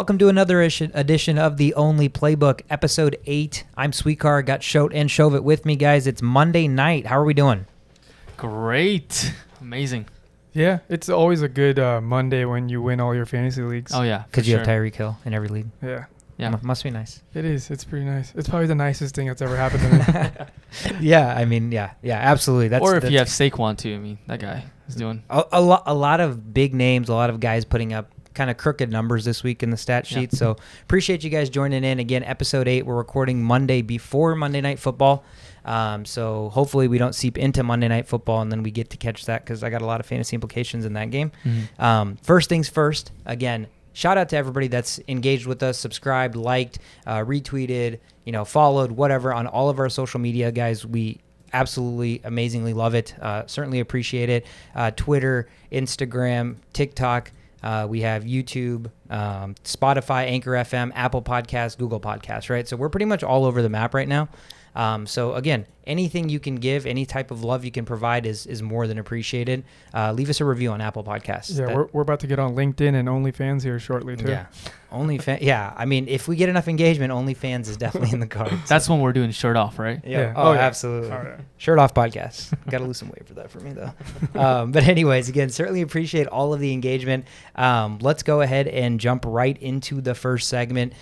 Welcome to another edition of The Only Playbook, Episode 8. I'm Sweetcar, got Shote and Shovit with me, guys. It's Monday night. How are we doing? Great. Amazing. Yeah, it's always a good Monday when you win all your fantasy leagues. Oh, yeah. Because you have Tyreek Hill in every league. Yeah. Yeah. Must be nice. It is. It's pretty nice. It's probably the nicest thing that's ever happened to me. Yeah, I mean, yeah, absolutely. Or if you have Saquon, too. I mean, that guy is doing a lot of big names, a lot of guys putting up kind of crooked numbers this week in the stat sheet. So appreciate you guys joining in. Again, Episode 8, we're recording Monday before Monday Night Football. So hopefully we don't seep into Monday Night Football and then we get to catch that because I got a lot of fantasy implications in that game. Mm-hmm. First things first, again, shout out to everybody that's engaged with us, subscribed, liked, retweeted, followed, whatever on all of our social media, guys. We absolutely amazingly love it. Certainly appreciate it. Twitter, Instagram, TikTok. We have YouTube, Spotify, Anchor FM, Apple Podcasts, Google Podcasts, right? So we're pretty much all over the map right now. So again, anything you can give, any type of love you can provide is more than appreciated. Leave us a review on Apple Podcasts. Yeah, we're about to get on LinkedIn and OnlyFans here shortly too. Yeah, OnlyFans. Yeah, I mean, if we get enough engagement, OnlyFans is definitely in the cards. That's when we're doing shirt off, right? Yeah. Oh, yeah. Absolutely. Oh, yeah. Shirt off podcast. Got to lose some weight for that for me though. But anyways, again, certainly appreciate all of the engagement. Let's go ahead and jump right into the first segment.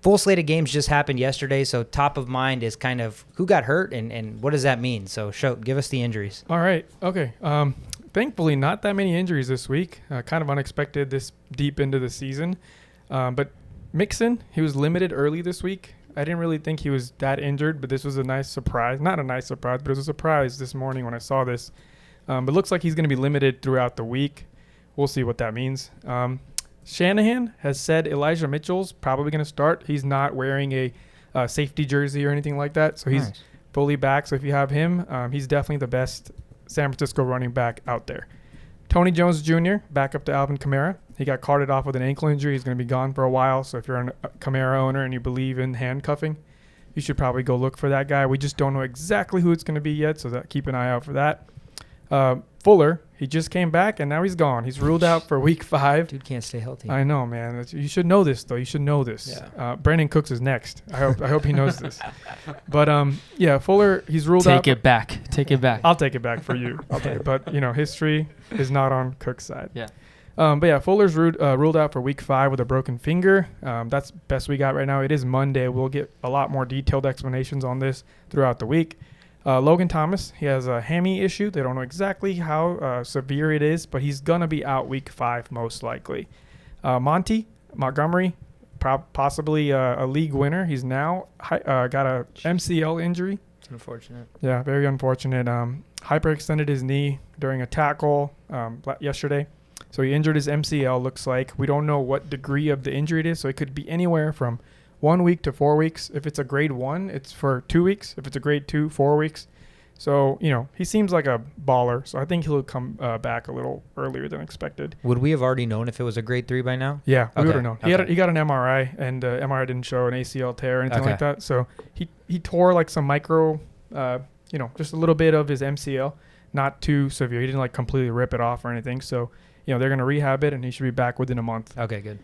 Full slate of games just happened yesterday, so top of mind is kind of who got hurt and what does that mean? So, Shote, give us the injuries. All right. Okay. Thankfully, not that many injuries this week. Kind of unexpected this deep into the season. But Mixon, he was limited early this week. I didn't really think he was that injured, but this was a nice surprise. Not a nice surprise, but it was a surprise this morning when I saw this. But it looks like he's going to be limited throughout the week. We'll see what that means. Shanahan has said Elijah Mitchell's probably going to start. He's not wearing a safety jersey or anything like that, so he's fully back. So if you have him, he's definitely the best San Francisco running back out there. Tony Jones Jr., back up to Alvin Kamara. He got carted off with an ankle injury. He's going to be gone for a while, so if you're a Kamara owner and you believe in handcuffing, you should probably go look for that guy. We just don't know exactly who it's going to be yet, so keep an eye out for that. Fuller, he just came back, and now he's gone. He's ruled out for week 5. Dude can't stay healthy. I know, man. You should know this, though. You should know this. Yeah. Brandon Cooks is next. I hope he knows this. But, Fuller, he's ruled out. Take it back. I'll take it back for you. But, history is not on Cook's side. Yeah. Fuller's ruled out for week 5 with a broken finger. That's best we got right now. It is Monday. We'll get a lot more detailed explanations on this throughout the week. Logan Thomas, he has a hammy issue. They don't know exactly how severe it is, but he's going to be out week 5 most likely. Montgomery, possibly a league winner. He's now got a MCL injury. It's unfortunate. Yeah, very unfortunate. Hyperextended his knee during a tackle yesterday. So he injured his MCL, looks like. We don't know what degree of the injury it is, so it could be anywhere from 1 week to 4 weeks. If it's a grade 1, it's for 2 weeks. If it's a grade 2, 4 weeks. So, he seems like a baller. So I think he'll come back a little earlier than expected. Would we have already known if it was a grade 3 by now? Yeah, we Okay. would have known. Okay. He got an MRI, and MRI didn't show an ACL tear or anything like that. So he tore like some micro, just a little bit of his MCL. Not too severe. He didn't completely rip it off or anything. So, they're going to rehab it, and he should be back within a month. Okay, good.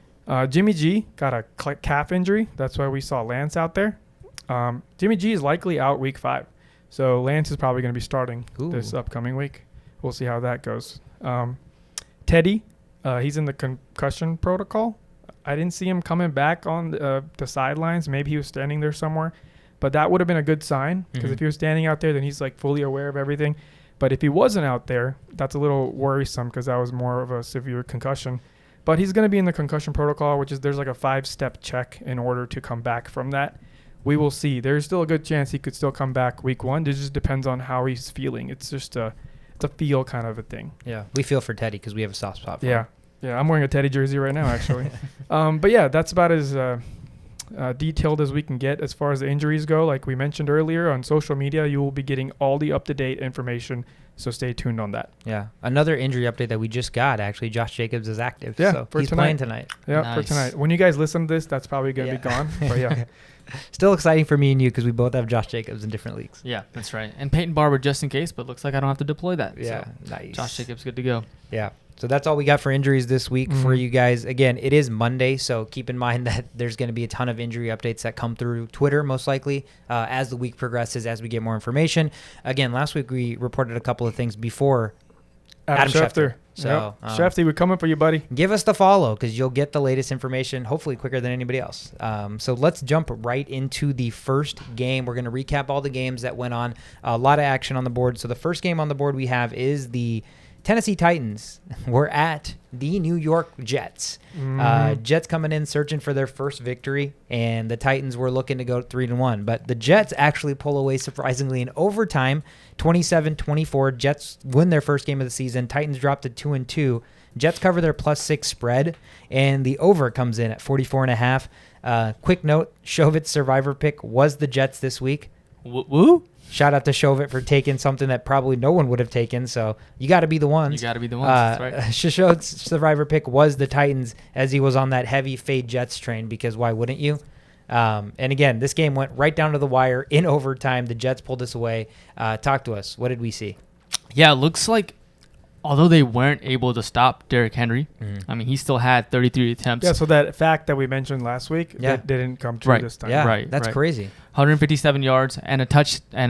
Jimmy G got a calf injury. That's why we saw Lance out there. Jimmy G is likely out week 5. So Lance is probably going to be starting this upcoming week. We'll see how that goes. Teddy, he's in the concussion protocol. I didn't see him coming back on the sidelines. Maybe he was standing there somewhere. But that would have been a good sign because if he was standing out there, then he's fully aware of everything. But if he wasn't out there, that's a little worrisome because that was more of a severe concussion. But he's going to be in the concussion protocol, which is there's a 5-step check in order to come back from that. We will see. There's still a good chance he could still come back week 1. It just depends on how he's feeling. It's just a feel kind of a thing. Yeah, we feel for Teddy because we have a soft spot for him. Yeah, I'm wearing a Teddy jersey right now, actually. But yeah, that's about as detailed as we can get as far as the injuries go. Like we mentioned earlier, on social media, you will be getting all the up-to-date information, so stay tuned on that. Yeah. Another injury update that we just got, actually, Josh Jacobs is active. Yeah, so for he's tonight. playing tonight. Yeah, Nice. for tonight. When you guys listen to this, that's probably going to be gone. But yeah. Still exciting for me and you because we both have Josh Jacobs in different leagues. Yeah, that's right. And Peyton Barber just in case, but looks like I don't have to deploy that. Yeah, So nice. Josh Jacobs good to go. Yeah. So that's all we got for injuries this week for you guys. Again, it is Monday, so keep in mind that there's going to be a ton of injury updates that come through Twitter, most likely, as the week progresses, as we get more information. Again, last week we reported a couple of things before Adam Schefter. So, Shefty, we're coming for you, buddy. Give us the follow because you'll get the latest information, hopefully quicker than anybody else. So let's jump right into the first game. We're going to recap all the games that went on. A lot of action on the board. So the first game on the board we have is the Tennessee Titans. We're at the New York Jets. Jets coming in searching for their first victory, and the Titans were looking to go 3-1. But the Jets actually pull away surprisingly in overtime, 27-24. Jets win their first game of the season. Titans dropped to 2-2. Jets cover their +6 spread, and the over comes in at 44.5. Quick note, Chauvet's survivor pick was the Jets this week. Woo! Shout out to Chauvet for taking something that probably no one would have taken. So you got to be the ones. You got to be the ones. That's right. Shoshot's survivor pick was the Titans as he was on that heavy fade Jets train because why wouldn't you? And again, this game went right down to the wire in overtime. The Jets pulled us away. Talk to us. What did we see? Yeah, it looks like although they weren't able to stop Derrick Henry, I mean, he still had 33 attempts. Yeah, so that fact that we mentioned last week that didn't come true this time. Yeah, right. That's crazy. 157 yards and a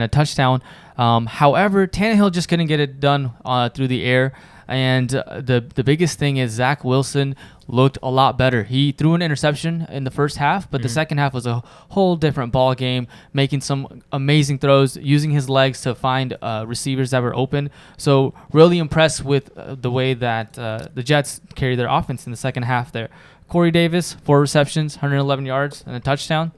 touchdown. However, Tannehill just couldn't get it done through the air. And the biggest thing is Zach Wilson looked a lot better. He threw an interception in the first half, but the second half was a whole different ball game, making some amazing throws, using his legs to find receivers that were open. So really impressed with the way that the Jets carried their offense in the second half there. Corey Davis, 4 receptions, 111 yards, and a touchdown.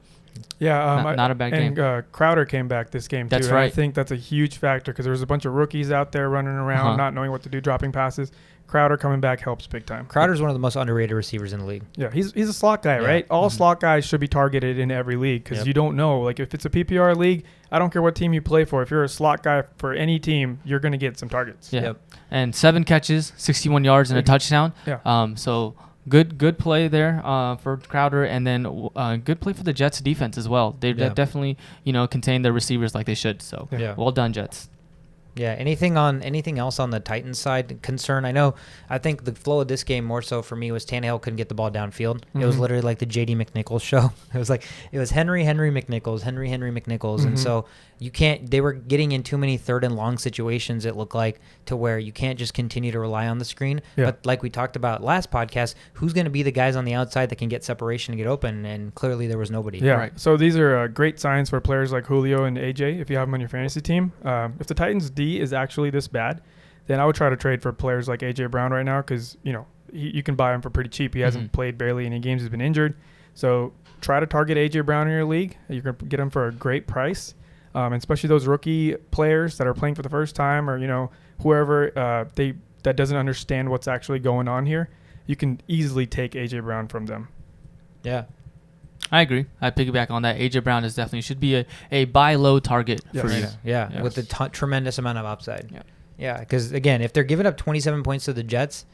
Yeah, not a bad game. And Crowder came back this game, too. That's right. I think that's a huge factor because there was a bunch of rookies out there running around, not knowing what to do, dropping passes. Crowder coming back helps big time. Crowder's one of the most underrated receivers in the league. Yeah, he's a slot guy, right? All slot guys should be targeted in every league because you don't know. Like, if it's a PPR league, I don't care what team you play for. If you're a slot guy for any team, you're going to get some targets. Yeah. And 7 catches, 61 yards, and a touchdown. Yeah. So good play there for Crowder, and then good play for the Jets defense as well. They definitely contained their receivers like they should. So well done, Jets. Yeah. Anything else on the Titans side concern? I think the flow of this game more so for me was Tannehill couldn't get the ball downfield. It was literally like the J.D. McNichols show. It was Henry McNichols. And so they were getting in too many third and long situations, it looked like, to where you can't just continue to rely on the screen. But like we talked about last podcast, who's going to be the guys on the outside that can get separation and get open? And clearly there was nobody. Yeah. Right. So these are great signs for players like Julio and AJ if you have them on your fantasy team. If the Titans D is actually this bad, then I would try to trade for players like AJ Brown right now because you can buy him for pretty cheap. He hasn't played barely any games. He's been injured. So try to target AJ Brown in your league. You can get him for a great price, and especially those rookie players that are playing for the first time or whoever that doesn't understand what's actually going on here. You can easily take AJ Brown from them. Yeah. I agree. I piggyback on that. AJ Brown should be a buy low target for you. Yeah, with a tremendous amount of upside. Yeah, because again, if they're giving up 27 points to the Jets,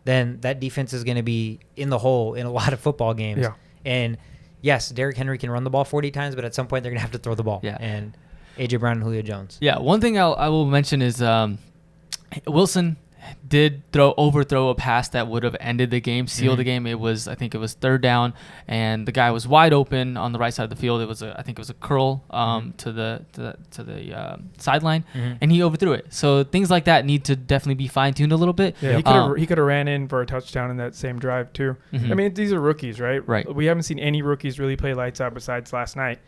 then that defense is going to be in the hole in a lot of football games. Yeah. And yes, Derrick Henry can run the ball 40 times, but at some point they're going to have to throw the ball. Yeah. And AJ Brown and Julio Jones. Yeah. One thing I will mention is Wilson did overthrow a pass that would have ended the game, sealed the game. I think it was third down, and the guy was wide open on the right side of the field. I think it was a curl to the sideline, and he overthrew it. So things like that need to definitely be fine tuned a little bit. Yeah, he could have ran in for a touchdown in that same drive too. I mean, these are rookies, right? Right. We haven't seen any rookies really play lights out besides last night.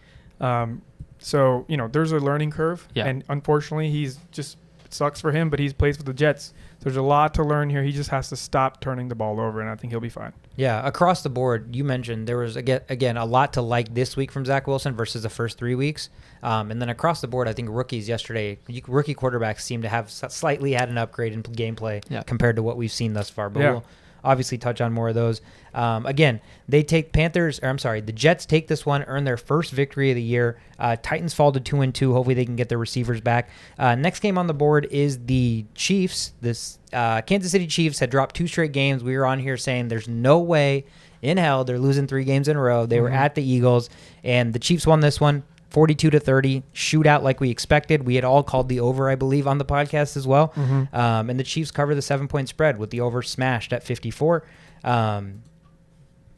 So there's a learning curve, and unfortunately, he's just. It sucks for him, but he plays for the Jets. There's a lot to learn here. He just has to stop turning the ball over, and I think he'll be fine. Yeah, across the board, you mentioned there was, again, a lot to like this week from Zach Wilson versus the first 3 weeks. And then across the board, I think rookie quarterbacks seem to have slightly had an upgrade in gameplay compared to what we've seen thus far. But we'll obviously touch on more of those. Again, the Jets take this one, earn their first victory of the year. Titans fall to 2-2. Hopefully they can get their receivers back. Next game on the board is the Chiefs. This Kansas City Chiefs had dropped 2 straight games. We were on here saying there's no way in hell they're losing 3 games in a row. They were at the Eagles, and the Chiefs won this one 42-30, shootout like we expected. We had all called the over, I believe, on the podcast as well. And the Chiefs cover the 7-point spread with the over smashed at 54.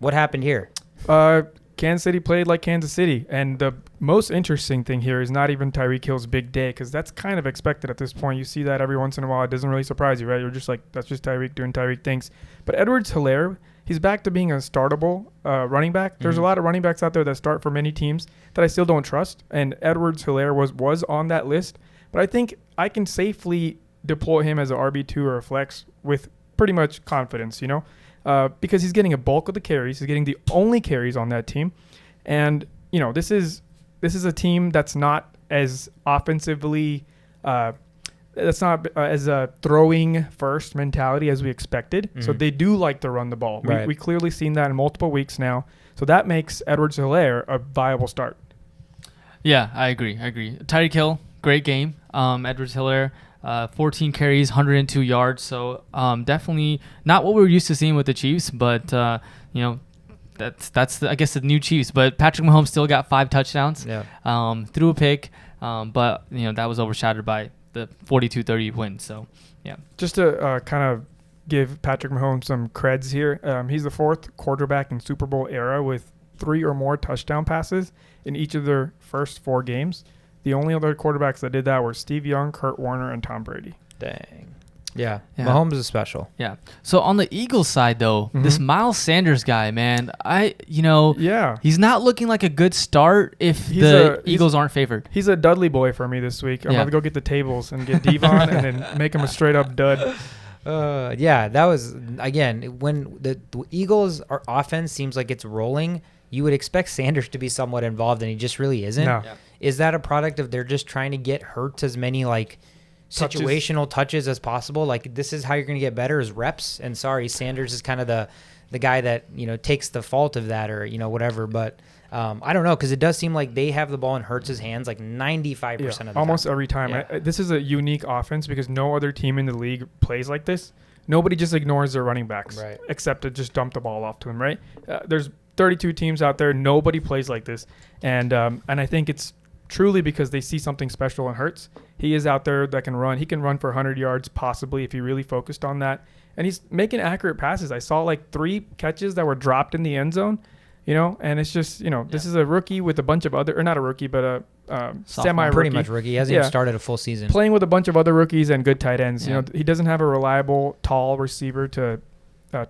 What happened here? Kansas City played like Kansas City. And the most interesting thing here is not even Tyreek Hill's big day, because that's kind of expected at this point. You see that every once in a while. It doesn't really surprise you, right? You're just like, that's just Tyreek doing Tyreek things. But Edwards-Helaire, he's back to being a startable running back. There's a lot of running backs out there that start for many teams that I still don't trust. And Edwards-Helaire was on that list. But I think I can safely deploy him as an RB2 or a flex with pretty much confidence, because he's getting a bulk of the carries. He's getting the only carries on that team. And, this is a team that's not as offensively that's not as a throwing first mentality as we expected. So they do like to run the ball. Right. We clearly seen that in multiple weeks now. So that makes Edwards-Helaire a viable start. Yeah, I agree. Tyreek Hill, great game. Edwards-Helaire, 14 carries, 102 yards. So definitely not what we're used to seeing with the Chiefs, but that's I guess the new Chiefs. But Patrick Mahomes still got 5 touchdowns. Yeah. Threw a pick, but that was overshadowed by the 42-30 win. So yeah. Just to kind of give Patrick Mahomes some creds here. He's the 4th quarterback in Super Bowl era with 3 or more touchdown passes in each of their first 4 games. The only other quarterbacks that did that were Steve Young, Kurt Warner, and Tom Brady. Dang. Yeah. Mahomes is special. Yeah. So on the Eagles side, though, this Miles Sanders guy, man, he's not looking like a good start if the Eagles aren't favored. He's a Dudley boy for me this week. I'm going to go get the tables and get Devon and then make him a straight-up dud. That was, again, when the Eagles' offense seems like it's rolling, you would expect Sanders to be somewhat involved, and he just really isn't. No. Yeah. Is that a product of they're just trying to get Hurts as many, situational touches as possible? Like, this is how you're going to get better is reps. And Sanders is kind of the guy that, takes the fault of that or, whatever. But I don't know, because it does seem like they have the ball in Hurts' hands 95% of the time. Almost every time. Yeah. This is a unique offense because no other team in the league plays like this. Nobody just ignores their running backs, right, except to just dump the ball off to them, right? There's 32 teams out there. Nobody plays like this. And I think it's truly because they see something special in Hurts. He is out there that can run. He can run for 100 yards possibly if he really focused on that. And he's making accurate passes. I saw 3 catches that were dropped in the end zone, and it's just, this is a rookie with a bunch of other, or not a rookie, but a semi-rookie. Pretty much rookie. He hasn't even started a full season. Playing with a bunch of other rookies and good tight ends. Yeah. He doesn't have a reliable, tall receiver to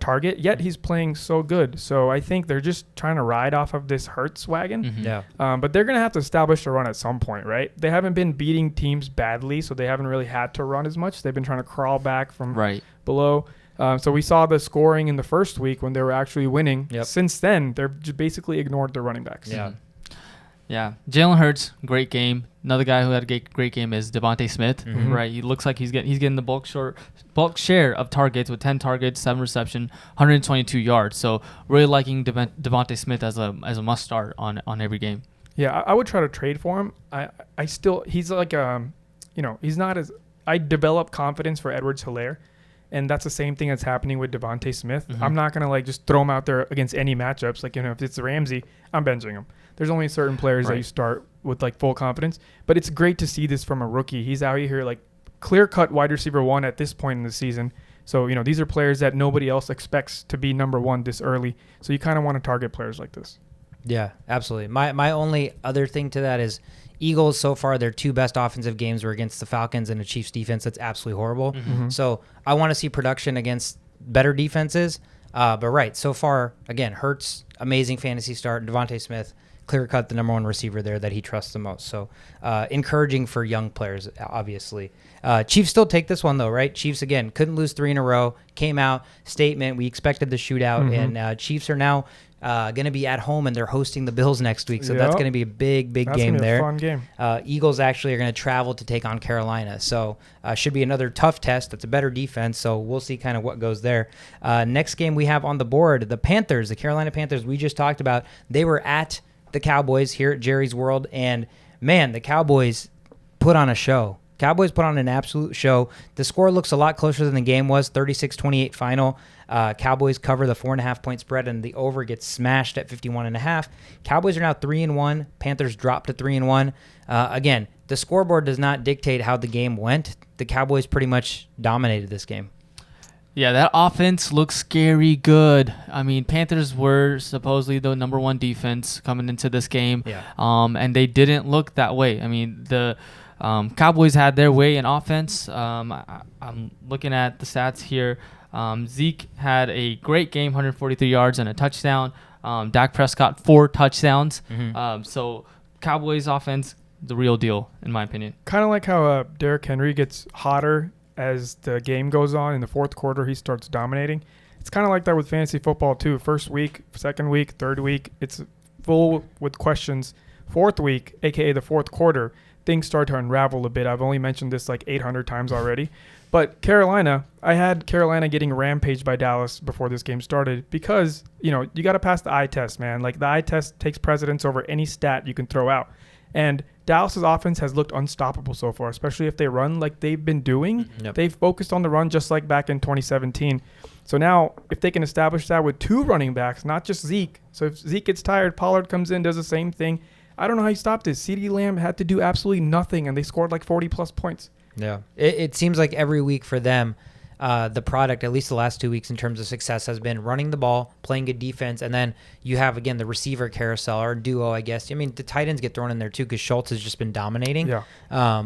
target, yet he's playing so good. So I think they're just trying to ride off of this Hurts wagon. Mm-hmm. Yeah. But they're going to have to establish a run at some point, right? They haven't been beating teams badly, so they haven't really had to run as much. They've been trying to crawl back from below. So we saw the scoring in the first week when they were actually winning. Yep. Since then, they're just basically ignored their running backs. Yeah. Yeah. Jalen Hurts, great game. Another guy who had a great game is Devontae Smith. Mm-hmm. Right. He looks like he's getting the bulk share of targets with 10 targets, 7 reception, 122 yards. So really liking Devontae Smith as a must start on every game. Yeah, I would try to trade for him. He's like he's not as, I develop confidence for Edwards-Helaire. And that's the same thing that's happening with Devontae Smith. Mm-hmm. I'm not going to just throw him out there against any matchups. If it's Ramsey, I'm benching him. There's only certain players that you start with full confidence. But it's great to see this from a rookie. He's out here clear-cut wide receiver 1 at this point in the season. So, these are players that nobody else expects to be number 1 this early. So you kind of want to target players like this. Yeah, absolutely. My only other thing to that is Eagles, so far, their 2 best offensive games were against the Falcons and a Chiefs defense that's absolutely horrible. Mm-hmm. So I want to see production against better defenses. But so far, again, Hurts, amazing fantasy start. Devontae Smith, clear-cut the number 1 receiver there that he trusts the most. So encouraging for young players, obviously. Chiefs still take this one, though, right? Chiefs, again, couldn't lose 3 in a row. Came out, statement. We expected the shootout. Mm-hmm. And Chiefs are now going to be at home, and they're hosting the Bills next week. So that's going to be a big game there. That's going to be a fun game. Eagles actually are going to travel to take on Carolina. So should be another tough test. That's a better defense. So we'll see kind of what goes there. Next game we have on the board, the Panthers, the Carolina Panthers we just talked about. They were at the Cowboys here at Jerry's World. And, man, the Cowboys put on a show. Cowboys put on an absolute show. The score looks a lot closer than the game was, 36-28 final. Cowboys cover the 4.5-point spread, and the over gets smashed at 51.5. Cowboys are now 3-1. Panthers drop to 3-1. Again, the scoreboard does not dictate how the game went. The Cowboys pretty much dominated this game. Yeah, that offense looks scary good. I mean, Panthers were supposedly the number one defense coming into this game, and they didn't look that way. I mean, the Cowboys had their way in offense. I'm looking at the stats here. Zeke had a great game, 143 yards and a touchdown. Dak Prescott, 4 touchdowns. So Cowboys offense, the real deal, in my opinion. Kind of like how Derrick Henry gets hotter as the game goes on. In the fourth quarter, he starts dominating. It's kind of like that with fantasy football too. First week, second week, third week, it's full with questions. Fourth week, aka the fourth quarter, things start to unravel a bit. I've only mentioned this like 800 times already. But Carolina, I had Carolina getting rampaged by Dallas before this game started because, you got to pass the eye test, man. Like, the eye test takes precedence over any stat you can throw out. And Dallas's offense has looked unstoppable so far, especially if they run like they've been doing. Yep. They've focused on the run just like back in 2017. So now if they can establish that with 2 running backs, not just Zeke. So if Zeke gets tired, Pollard comes in, does the same thing. I don't know how you stop this. CeeDee Lamb had to do absolutely nothing, and they scored like 40-plus points. Yeah. It seems like every week for them, the product, at least the last 2 weeks in terms of success, has been running the ball, playing good defense, and then you have, again, the receiver carousel or duo, I guess. I mean, the tight ends get thrown in there too because Schultz has just been dominating. Yeah.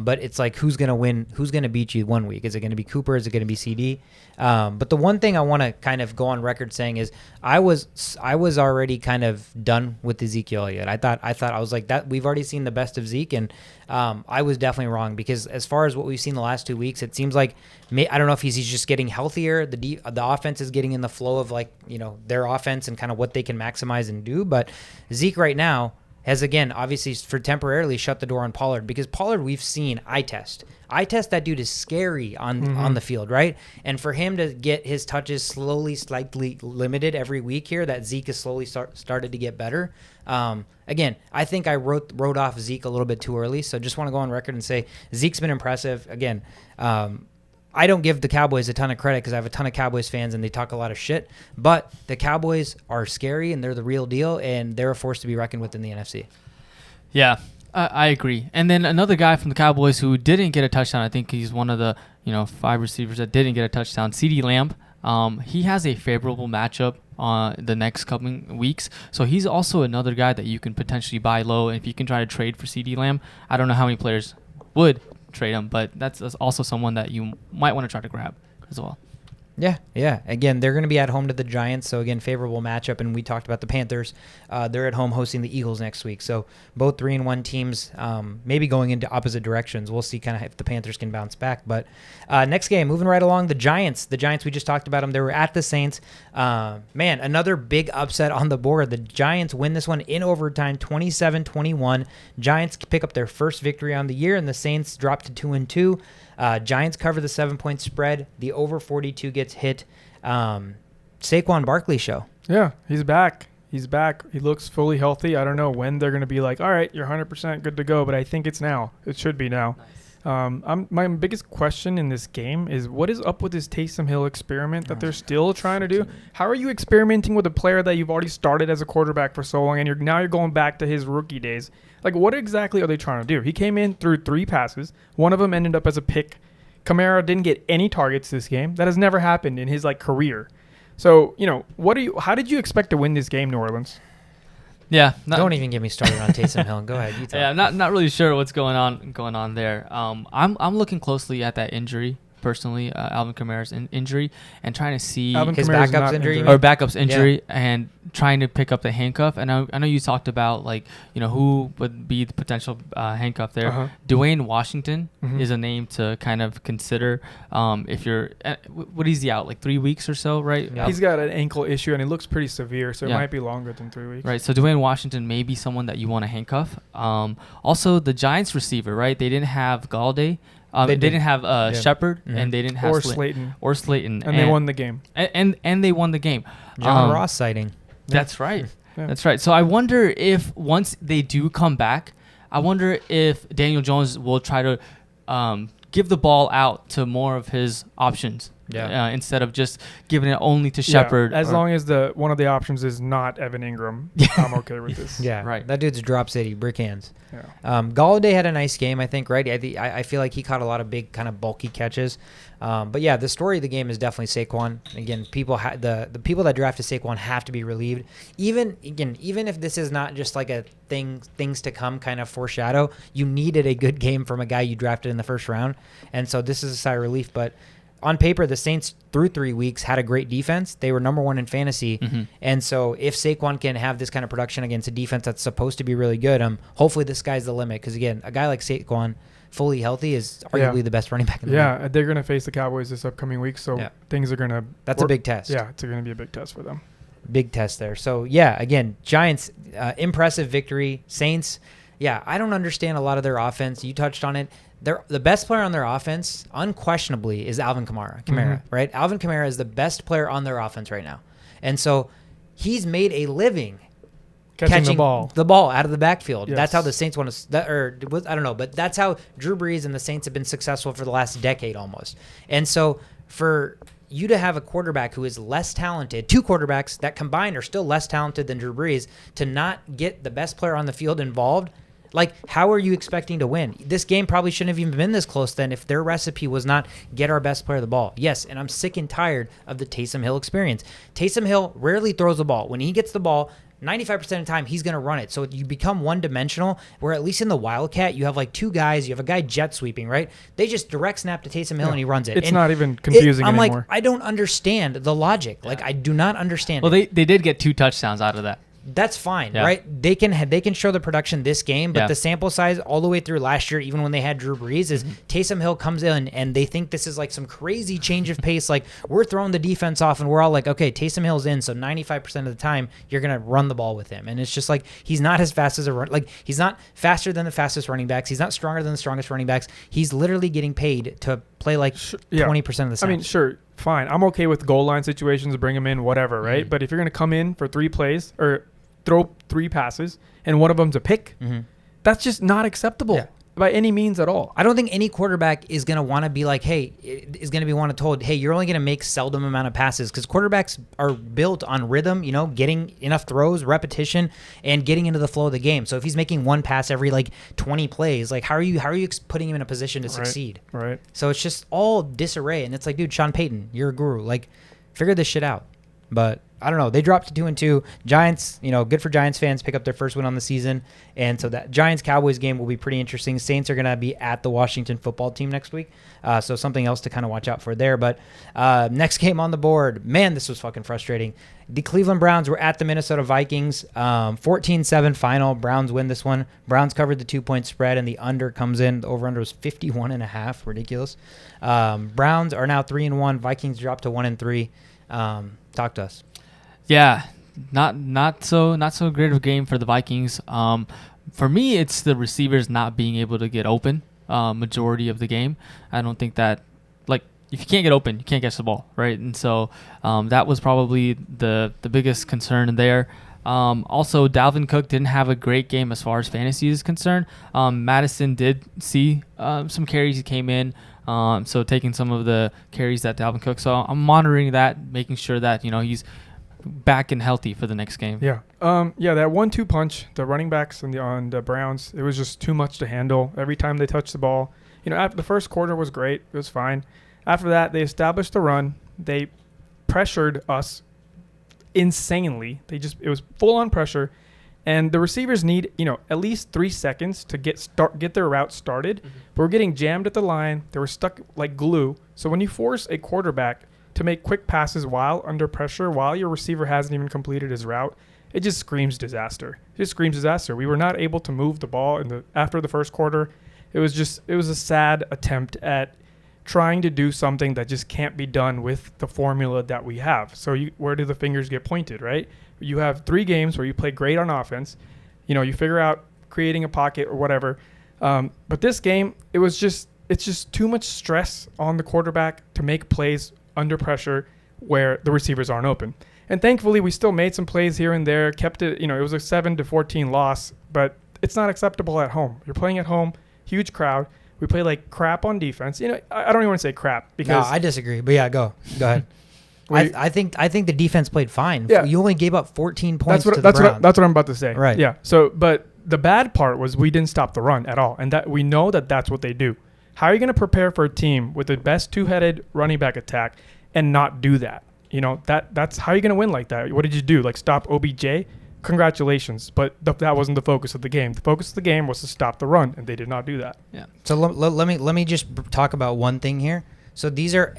But it's like, who's going to win? Who's going to beat you one week? Is it going to be Cooper? Is it going to be CD? But the one thing I want to kind of go on record saying is I was already kind of done with Ezekiel Elliott. I was like, that we've already seen the best of Zeke, and I was definitely wrong because as far as what we've seen the last 2 weeks, it seems like I don't know if he's just getting healthier. The offense is getting in the flow of their offense and kind of what they can maximize and do. But Zeke right now has, again, obviously for temporarily shut the door on Pollard because Pollard we've seen eye test. That dude is scary on the field, right? And for him to get his touches slightly limited every week here, that Zeke has slowly started to get better. Again, I think I wrote off Zeke a little bit too early, so just want to go on record and say Zeke's been impressive. Again, I don't give the Cowboys a ton of credit because I have a ton of Cowboys fans and they talk a lot of shit, but the Cowboys are scary and they're the real deal and they're a force to be reckoned with in the NFC. Yeah, I agree. And then another guy from the Cowboys who didn't get a touchdown, I think he's one of the 5 receivers that didn't get a touchdown, CeeDee Lamb. He has a favorable matchup the next coming weeks, so he's also another guy that you can potentially buy low. And if you can try to trade for CeeDee Lamb, I don't know how many players would trade him, but that's also someone that you might want to try to grab as well. Yeah. Again, they're going to be at home to the Giants, so again, favorable matchup. And we talked about the Panthers. They're at home hosting the Eagles next week. So both 3-1 teams, maybe going into opposite directions. We'll see kind of if the Panthers can bounce back. But next game, moving right along, the Giants. The Giants, we just talked about them. They were at the Saints. Man, another big upset on the board. The Giants win this one in overtime, 27-21. Giants pick up their first victory on the year, and the Saints drop to 2-2. Giants cover the 7-point spread. The over 42 gets hit. Saquon Barkley show. Yeah, he's back. He looks fully healthy. I don't know when they're going to be like, all right, you're 100% good to go, but I think it's now. It should be now. Nice. My biggest question in this game is what is up with this Taysom Hill experiment that they're still trying to do? How are you experimenting with a player that you've already started as a quarterback for so long and you're going back to his rookie days? Like, what exactly are they trying to do? He came in, threw 3 passes. One of them ended up as a pick. Kamara didn't get any targets this game. That has never happened in his career. So, how did you expect to win this game, New Orleans? Yeah. Don't even get me started on Taysom Hill. Go ahead. You talk. Yeah, I'm not really sure what's going on there. I'm looking closely at that injury. Personally, Alvin Kamara's injury, and trying to see his backup's injury, and trying to pick up the handcuff. And I know you talked about who would be the potential handcuff there. Dwayne Washington is a name to kind of consider. If you're, what is he out, like 3 weeks or so, right? Yeah. He's got an ankle issue and it looks pretty severe, so it might be longer than 3 weeks. Right. So Dwayne Washington may be someone that you want to handcuff. Also, the Giants receiver, right? They didn't have Galladay. They didn't have Shepard, and they didn't have Slayton. And they won the game. And they won the game. John Ross sighting. That's right. Yeah. That's right. So I wonder if once they do come back, I wonder if Daniel Jones will try to give the ball out to more of his options. Yeah. Instead of just giving it only to Shepard. As long as one of the options is not Evan Ingram, I'm okay with this. Yeah, Right. That dude's drop city, brick hands. Yeah. Galladay had a nice game, I think, right? I feel like he caught a lot of big, kind of bulky catches. But yeah, the story of the game is definitely Saquon. Again, the people that drafted Saquon have to be relieved. Even if this is not just like a things to come kind of foreshadow, you needed a good game from a guy you drafted in the first round, and so this is a sigh of relief. But on paper, the Saints through 3 weeks had a great defense. They were number 1 in fantasy. Mm-hmm. And so if Saquon can have this kind of production against a defense that's supposed to be really good, hopefully the sky's the limit. Because, again, a guy like Saquon, fully healthy, is arguably the best running back in the league. Yeah, they're going to face the Cowboys this upcoming week, so things are going to... That's a big test. Yeah, it's going to be a big test for them. Big test there. So, yeah, again, Giants, impressive victory. Saints, I don't understand a lot of their offense. You touched on it. The best player on their offense, unquestionably, is Alvin Kamara, right? Alvin Kamara is the best player on their offense right now. And so he's made a living catching the ball out of the backfield. Yes. That's how the Saints want to, I don't know, but that's how Drew Brees and the Saints have been successful for the last decade almost. And so for you to have a quarterback who is less talented, 2 quarterbacks that combined are still less talented than Drew Brees, to not get the best player on the field involved, like, how are you expecting to win? This game probably shouldn't have even been this close then if their recipe was not get our best player the ball. Yes, and I'm sick and tired of the Taysom Hill experience. Taysom Hill rarely throws the ball. When he gets the ball, 95% of the time, he's going to run it. So you become one-dimensional, where at least in the Wildcat, you have like 2 guys. You have a guy jet sweeping, right? They just direct snap to Taysom Hill and he runs it. It's not even confusing anymore. I'm like, I don't understand the logic. Like, I do not understand it. Well, they did get 2 touchdowns out of that. That's fine, right? They can show the production this game, but the sample size all the way through last year, even when they had Drew Brees, is Taysom Hill comes in and they think this is like some crazy change of pace. Like, we're throwing the defense off and we're all like, okay, Taysom Hill's in, so 95% of the time you're gonna run the ball with him. And it's just like he's not as fast as he's not faster than the fastest running backs. He's not stronger than the strongest running backs. He's literally getting paid to play like 20% of the snaps. I mean, sure, fine. I'm okay with goal line situations, bring him in, whatever, right? But if you're gonna come in for 3 plays or throw 3 passes and one of them's a pick, that's just not acceptable by any means at all. I don't think any quarterback is going to want to be like, hey, is going to be told, hey, you're only going to make seldom amount of passes, because quarterbacks are built on rhythm, getting enough throws, repetition, and getting into the flow of the game. So if he's making 1 pass every like 20 plays, like how are you putting him in a position to succeed? Right. So it's just all disarray, and it's like, dude, Sean Payton, you're a guru. Like, figure this shit out. But I don't know. They dropped to 2-2. Giants, good for Giants fans, pick up their first win on the season. And so that Giants-Cowboys game will be pretty interesting. Saints are going to be at the Washington football team next week. So something else to kind of watch out for there. But next game on the board, man, this was fucking frustrating. The Cleveland Browns were at the Minnesota Vikings. 14-7 final. Browns win this one. Browns covered the 2-point spread, and the under comes in. The over-under was 51.5. Ridiculous. Browns are now 3-1. Vikings dropped to 1-3. Talk to us. Yeah, not so great of a game for the Vikings. For me, it's the receivers not being able to get open majority of the game. I don't think that, like, if you can't get open, you can't catch the ball, right? And so that was probably the biggest concern there. Also, Dalvin Cook didn't have a great game as far as fantasy is concerned. Madison did see some carries. He came in. So taking some of the carries that Dalvin Cook saw, I'm monitoring that, making sure that he's back and healthy for the next game. Yeah. That 1-2 punch, the running backs on the Browns, it was just too much to handle. Every time they touched the ball, after the first quarter was great, it was fine. After that, they established the run. They pressured us insanely. It was full on pressure. And the receivers need, at least 3 seconds to get their route started. But we're getting jammed at the line. They were stuck like glue. So when you force a quarterback to make quick passes while under pressure, while your receiver hasn't even completed his route, it just screams disaster. We were not able to move the ball after the first quarter. It was a sad attempt at trying to do something that just can't be done with the formula that we have. So where do the fingers get pointed, right? You have 3 games where you play great on offense. You figure out creating a pocket or whatever. But this game, it's just too much stress on the quarterback to make plays under pressure where the receivers aren't open. And thankfully, we still made some plays here and there, kept it, it was a 7-14 loss, but it's not acceptable at home. You're playing at home, huge crowd. We play like crap on defense. You know, I don't even want to say crap because I disagree. But yeah, go ahead. I think the defense played fine. Yeah. You only gave up 14 points to the Browns. That's what I'm about to say. Right. Yeah. So, but the bad part was we didn't stop the run at all, and that we know that's what they do. How are you going to prepare for a team with the best two-headed running back attack and not do that? You know, that's how you're going to win like that. What did you do? Like stop OBJ? Congratulations. But that wasn't the focus of the game. The focus of the game was to stop the run, and they did not do that. Yeah. So let me just talk about one thing here. So these are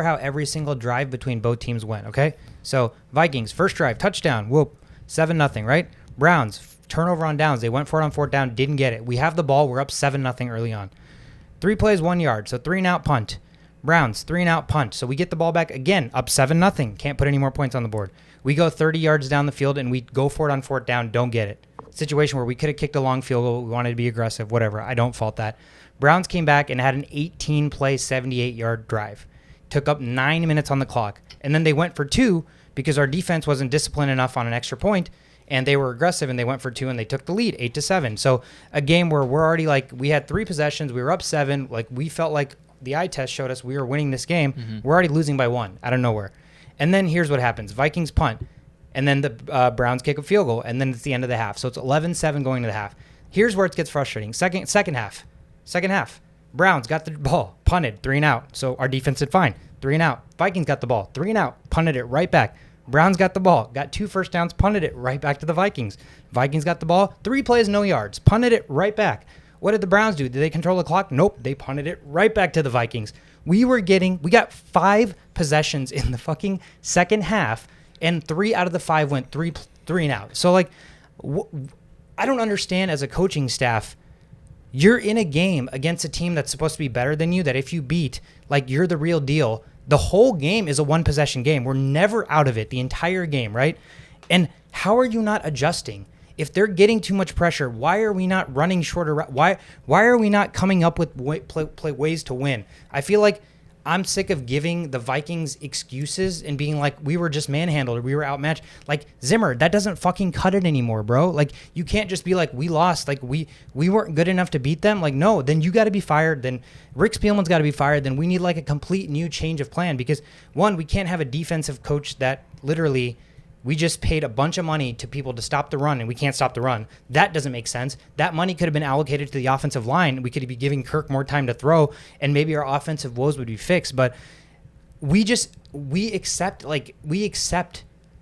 how every single drive between both teams went, okay? So Vikings, first drive, touchdown, whoop, 7-0, right? Browns, turnover on downs. They went for it on fourth down, didn't get it. We have the ball. We're up 7-0 early on. 3 plays, 1 yard. So 3-and-out punt. Browns, 3-and-out punt. So we get the ball back again, up 7-0. Can't put any more points on the board. We go 30 yards down the field, and we go for it on fourth down, don't get it. Situation where we could have kicked a long field goal. We wanted to be aggressive, whatever. I don't fault that. Browns came back and had an 18-play, 78-yard drive. Took up 9 minutes on the clock. And then they went for 2 because our defense wasn't disciplined enough on an extra point, and they were aggressive, and they went for 2, and they took the lead, 8-7. So a game where we're already like, we had 3 possessions, we were up 7, like we felt like the eye test showed us we were winning this game. Mm-hmm. We're already losing by 1 out of nowhere. And then here's what happens. Vikings punt, and then the Browns kick a field goal, and then it's the end of the half. So it's 11-7 going to the half. Here's where it gets frustrating. Second half. Browns got the ball, punted, 3-and-out. So our defense did fine, 3-and-out. Vikings got the ball, 3-and-out, punted it right back. Browns got the ball, got 2 first downs, punted it right back to the Vikings. Vikings got the ball, 3 plays, no yards, punted it right back. What did the Browns do? Did they control the clock? Nope, they punted it right back to the Vikings. We got 5 possessions in the fucking second half, and 3 out of the 5 went three and out. So, like, I don't understand as a coaching staff, you're in a game against a team that's supposed to be better than you, that if you beat, like, you're the real deal. The whole game is a 1-possession game. We're never out of it the entire game, right? And how are you not adjusting? If they're getting too much pressure, why are we not running shorter? Why are we not coming up with ways to win? I feel like I'm sick of giving the Vikings excuses and being like, we were just manhandled or we were outmatched. Like, Zimmer, that doesn't fucking cut it anymore, bro. Like, you can't just be like, we lost. Like, we weren't good enough to beat them. Like, no, then you got to be fired. Then Rick Spielman's got to be fired. Then we need like a complete new change of plan because, one, we can't have a defensive coach that literally we just paid a bunch of money to people to stop the run, and we can't stop the run. That doesn't make sense. That money could have been allocated to the offensive line. We could be giving Kirk more time to throw, and maybe our offensive woes would be fixed. But we accept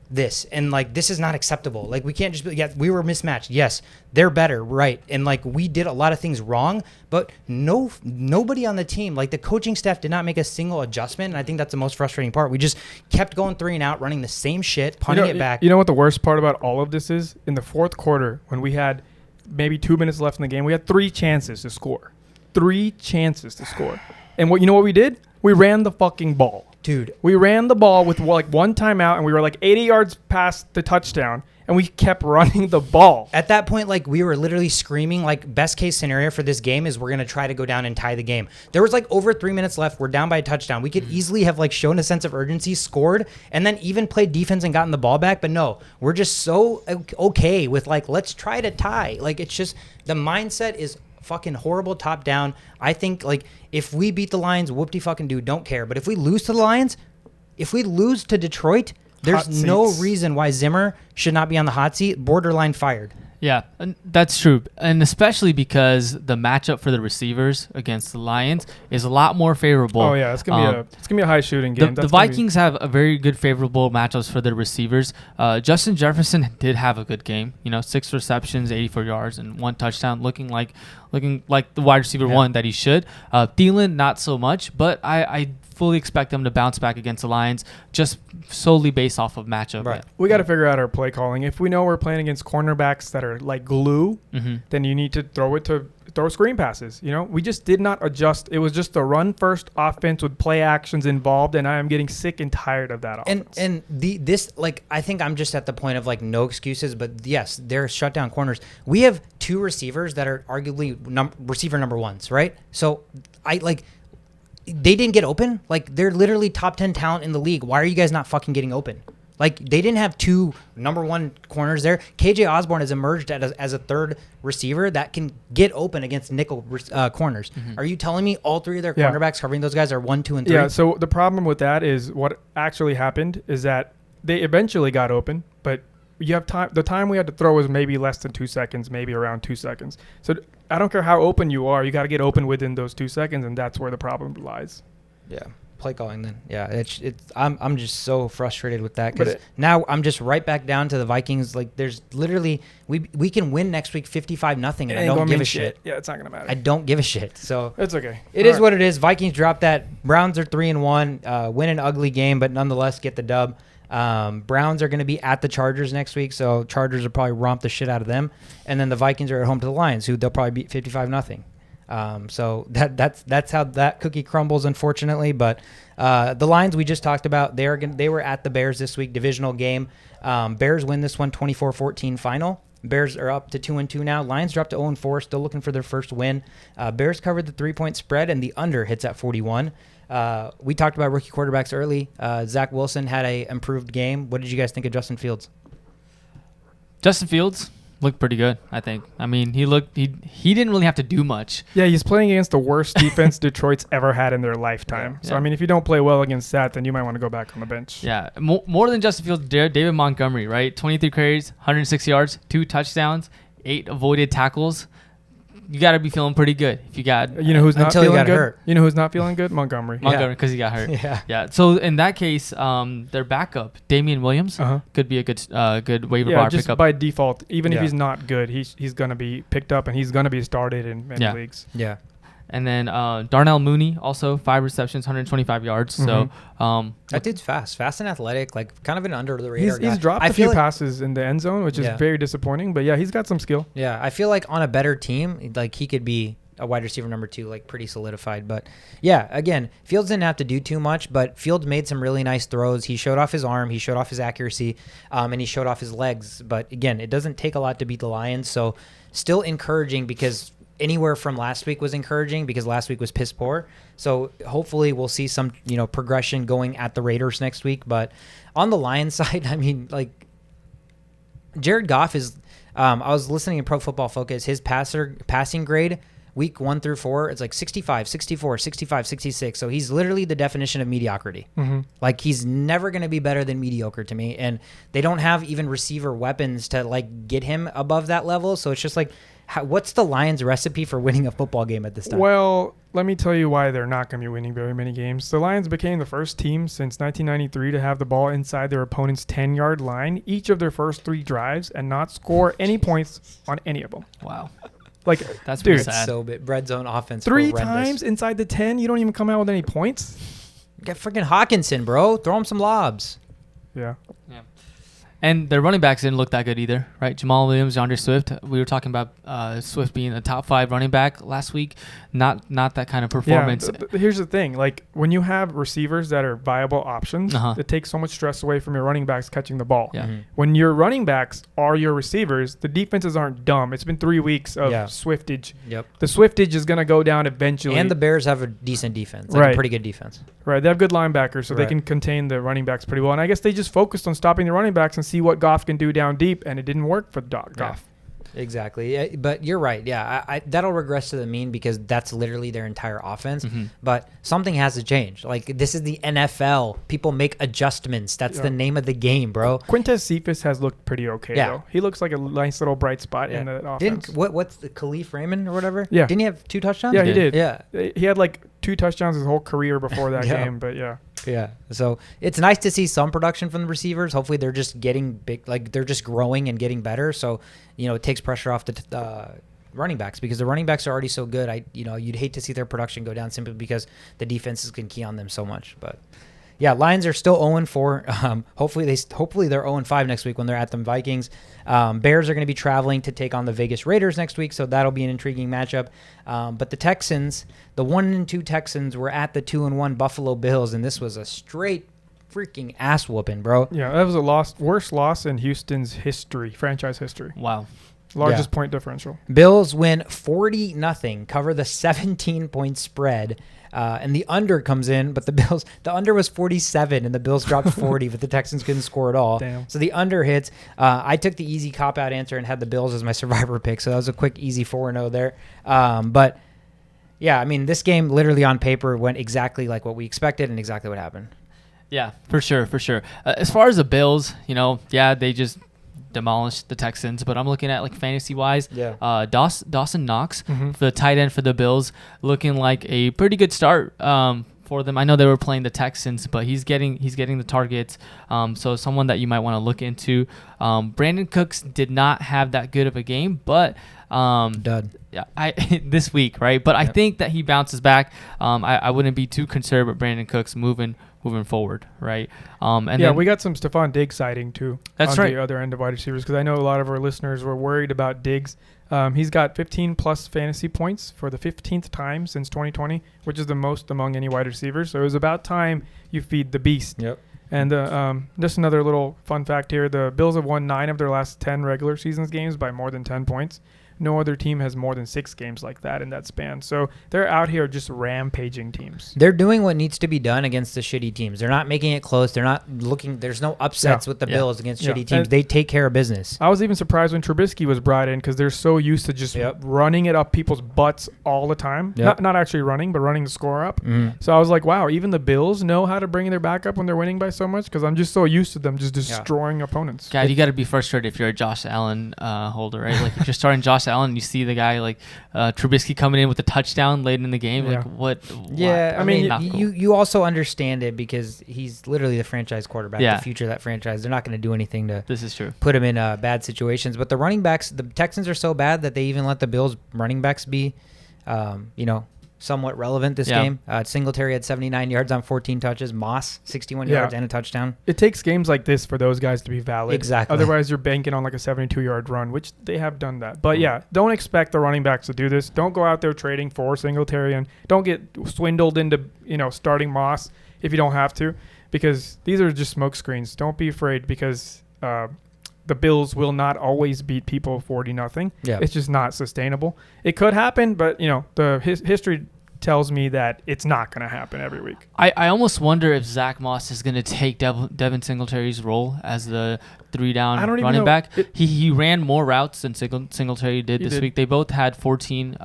this, and like, this is not acceptable. Like, we can't just be, yeah, we were mismatched. Yes, they're better, right? And like, we did a lot of things wrong, but nobody on the team, like the coaching staff, did not make a single adjustment. And I think that's the most frustrating part. We just kept going 3-and-out, running the same shit, punting it back. You know what the worst part about all of this is? In the fourth quarter, when we had maybe 2 minutes left in the game, we had 3 chances to score. 3 chances to score. And what we did? We ran the fucking ball. Dude, we ran the ball with like 1 timeout, and we were like 80 yards past the touchdown, and we kept running the ball. At that point, like, we were literally screaming, like, best case scenario for this game is we're going to try to go down and tie the game. There was like over 3 minutes left. We're down by a touchdown. We could easily have like shown a sense of urgency, scored, and then even played defense and gotten the ball back. But no, we're just so okay with like, let's try to tie. Like, it's just, the mindset is fucking horrible top down. I think, like, if we beat the Lions, whoop-de-fucking-do, don't care. But if we lose to the Lions, if we lose to Detroit, there's no reason why Zimmer should not be on the hot seat, borderline fired. Yeah, and that's true. And especially because the matchup for the receivers against the Lions is a lot more favorable. Oh yeah, it's gonna be a high shooting game. The Vikings have a very good favorable matchups for their receivers. Justin Jefferson did have a good game. 6 receptions, 84 yards, and 1 touchdown, looking like the wide receiver one that he should. Thielen, not so much, but I fully expect them to bounce back against the Lions just solely based off of matchup. Right. We got to figure out our play calling. If we know we're playing against cornerbacks that are like glue, then you need to throw screen passes. We just did not adjust. It was just a run first offense with play actions involved, and I am getting sick and tired of that offense. And this I think I'm just at the point of like no excuses, but yes, they're shut down corners. We have 2 receivers that are arguably receiver number 1s, right? So they didn't get open. Like, they're literally top 10 talent in the league. Why are you guys not fucking getting open? Like, they didn't have two number one corners there. KJ Osborne has emerged as a third receiver that can get open against nickel corners. Are you telling me all three of their cornerbacks covering those guys are 1, 2, and 3? Yeah, so the problem with that is what actually happened is that they eventually got open, but you have time. The time we had to throw was maybe less than 2 seconds, maybe around 2 seconds. So I don't care how open you are, you got to get open within those 2 seconds, and that's where the problem lies. Yeah. Play calling then. Yeah, I'm just so frustrated with that because now I'm just right back down to the Vikings. Like, there's literally we can win next week 55-0, and I don't give a shit. Yeah, it's not gonna matter. I don't give a shit. So it's okay. It is what it is. Vikings drop that. Browns are 3-1. Win an ugly game, but nonetheless get the dub. Browns are going to be at the Chargers next week, so Chargers will probably romp the shit out of them, and then the Vikings are at home to the Lions, who they'll probably beat 55-0. So that's how that cookie crumbles, unfortunately. But the Lions we just talked about, they were at the Bears this week, divisional game. Bears win this one 24-14 final. Bears are up to 2-2 now. Lions dropped to 0-4, still looking for their first win. Bears covered the 3-point spread, and the under hits at 41. We talked about rookie quarterbacks early. Zach Wilson had a improved game. What did you guys think of Justin Fields? Justin Fields looked pretty good, I think. I mean, he didn't really have to do much. Yeah, he's playing against the worst defense Detroit's ever had in their lifetime. So, I mean, if you don't play well against that, then you might want to go back on the bench. Yeah, more than Justin Fields, David Montgomery, right? 23 carries, 106 yards, 2 touchdowns, 8 avoided tackles. You got to be feeling pretty good if you got. You know who's not feeling good? Hurt. You know who's not feeling good? Montgomery, because he got hurt. Yeah. So in that case, their backup, Damian Williams, could be a good waiver wire just pickup by default. Even if he's not good, he's going to be picked up and he's going to be started in many leagues. Yeah. And then Darnell Mooney, also 5 receptions, 125 yards. So that dude's fast and athletic, like kind of an under the radar guy. He's dropped a few passes in the end zone, which is very disappointing. But yeah, he's got some skill. Yeah, I feel like on a better team, like he could be a wide receiver number 2, like pretty solidified. But yeah, again, Fields didn't have to do too much, but Fields made some really nice throws. He showed off his arm, he showed off his accuracy, and he showed off his legs. But again, it doesn't take a lot to beat the Lions. So still encouraging because anywhere from last week was encouraging because last week was piss poor. So hopefully we'll see some, progression going at the Raiders next week. But on the Lions side, I mean, like Jared Goff is, I was listening to Pro Football Focus, his passing grade week 1 through 4, it's like 65, 64, 65, 66. So he's literally the definition of mediocrity. Like he's never going to be better than mediocre to me. And they don't have even receiver weapons to like get him above that level. So it's just like, what's the Lions' recipe for winning a football game at this time? Well, let me tell you why they're not going to be winning very many games. The Lions became the first team since 1993 to have the ball inside their opponent's 10-yard line each of their first 3 drives and not score any points on any of them. Wow. Like, that's dude, sad. So red zone offense 3 horrendous. times inside the 10, you don't even come out with any points? Get freaking Hawkinson, bro. Throw him some lobs. Yeah. And their running backs didn't look that good either, right? Jamal Williams, DeAndre Swift. We were talking about Swift being a top 5 running back last week. Not that kind of performance. Yeah, here's the thing. Like, when you have receivers that are viable options, it takes so much stress away from your running backs catching the ball. Yeah. When your running backs are your receivers, the defenses aren't dumb. It's been 3 weeks of Swiftage. Yep. The Swiftage is going to go down eventually. And the Bears have a decent defense. Like a pretty good defense. Right. They have good linebackers, so they can contain the running backs pretty well. And I guess they just focused on stopping the running backs and see what Goff can do down deep, and it didn't work for Goff. Yeah. Exactly. But you're right. Yeah, that'll regress to the mean because that's literally their entire offense. But something has to change. Like, this is the NFL. People make adjustments. That's the name of the game, bro. Quintez Cephas has looked pretty okay, though. He looks like a nice little bright spot in the offense. What's the Khalif Raymond or whatever? Yeah. Didn't he have 2 touchdowns? Yeah, he did. Yeah. He had like 2 touchdowns his whole career before that game, but yeah. Yeah. So it's nice to see some production from the receivers. Hopefully they're just getting big, like they're just growing and getting better. So, it takes pressure off the running backs because the running backs are already so good. You'd hate to see their production go down simply because the defenses can key on them so much. But yeah, Lions are still 0-4. Hopefully they're 0-5 next week when they're at the Vikings. Bears are going to be traveling to take on the Vegas Raiders next week, so that'll be an intriguing matchup. But the Texans, the 1-2 Texans, were at the 2-1 Buffalo Bills, and this was a straight freaking ass whooping, bro. Yeah, that was a worst loss in Houston's history, franchise history. Wow. Largest point differential. Bills win 40-0, cover the 17-point spread. and the under comes in, but the under was 47, and the Bills dropped 40, but the Texans couldn't score at all. Damn. So the under hits. I took the easy cop-out answer and had the Bills as my survivor pick, so that was a quick, easy 4-0 there. But, yeah, I mean, this game literally on paper went exactly like what we expected and exactly what happened. Yeah, for sure. As far as the Bills, they just demolished the Texans, but I'm looking at like fantasy wise. Yeah. Dawson Knox, the tight end for the Bills, looking like a pretty good start for them. I know they were playing the Texans, but he's getting the targets. So someone that you might want to look into. Brandon Cooks did not have that good of a game, but Dud. Yeah, this week, right? But I think that he bounces back. I wouldn't be too concerned with Brandon Cooks moving forward, right? And then we got some Stephon Diggs sighting too. That's on right. The other end of wide receivers, because I know a lot of our listeners were worried about Diggs. He's got 15 plus fantasy points for the 15th time since 2020, which is the most among any wide receiver. So it was about time you feed the beast. Yep. And just another little fun fact here: the Bills have won 9 of their last 10 regular seasons games by more than 10 points. No other team has more than 6 games like that in that span. So they're out here just rampaging teams. They're doing what needs to be done against the shitty teams. They're not making it close. They're not looking. There's no upsets with the Bills against shitty teams. And they take care of business. I was even surprised when Trubisky was brought in, because they're so used to just running it up people's butts all the time. Not actually running, but running the score up. So I was like, wow, even the Bills know how to bring their back up when they're winning by so much, because I'm just so used to them just destroying opponents. God, you got to be frustrated if you're a Josh Allen holder, right? Like if you're starting Josh Allen, you see the guy like Trubisky coming in with a touchdown late in the game. Like what? Yeah, I mean, you also understand it because he's literally the franchise quarterback, the future of that franchise. They're not going to do anything to this is true. Put him in bad situations. But the running backs, the Texans are so bad that they even let the Bills running backs be, somewhat relevant this game. Singletary had 79 yards on 14 touches. Moss 61 yards and a touchdown. It takes games like this for those guys to be valid. Exactly. Otherwise, you're banking on like a 72-yard run, which they have done that. But don't expect the running backs to do this. Don't go out there trading for Singletary, and don't get swindled into starting Moss if you don't have to, because these are just smoke screens. Don't be afraid, because the Bills will not always beat people 40-0. Yeah. It's just not sustainable. It could happen, but the history tells me that it's not going to happen every week. I almost wonder if Zach Moss is going to take Devin Singletary's role as the 3-down running back. He ran more routes than Singletary did this week. They both had 14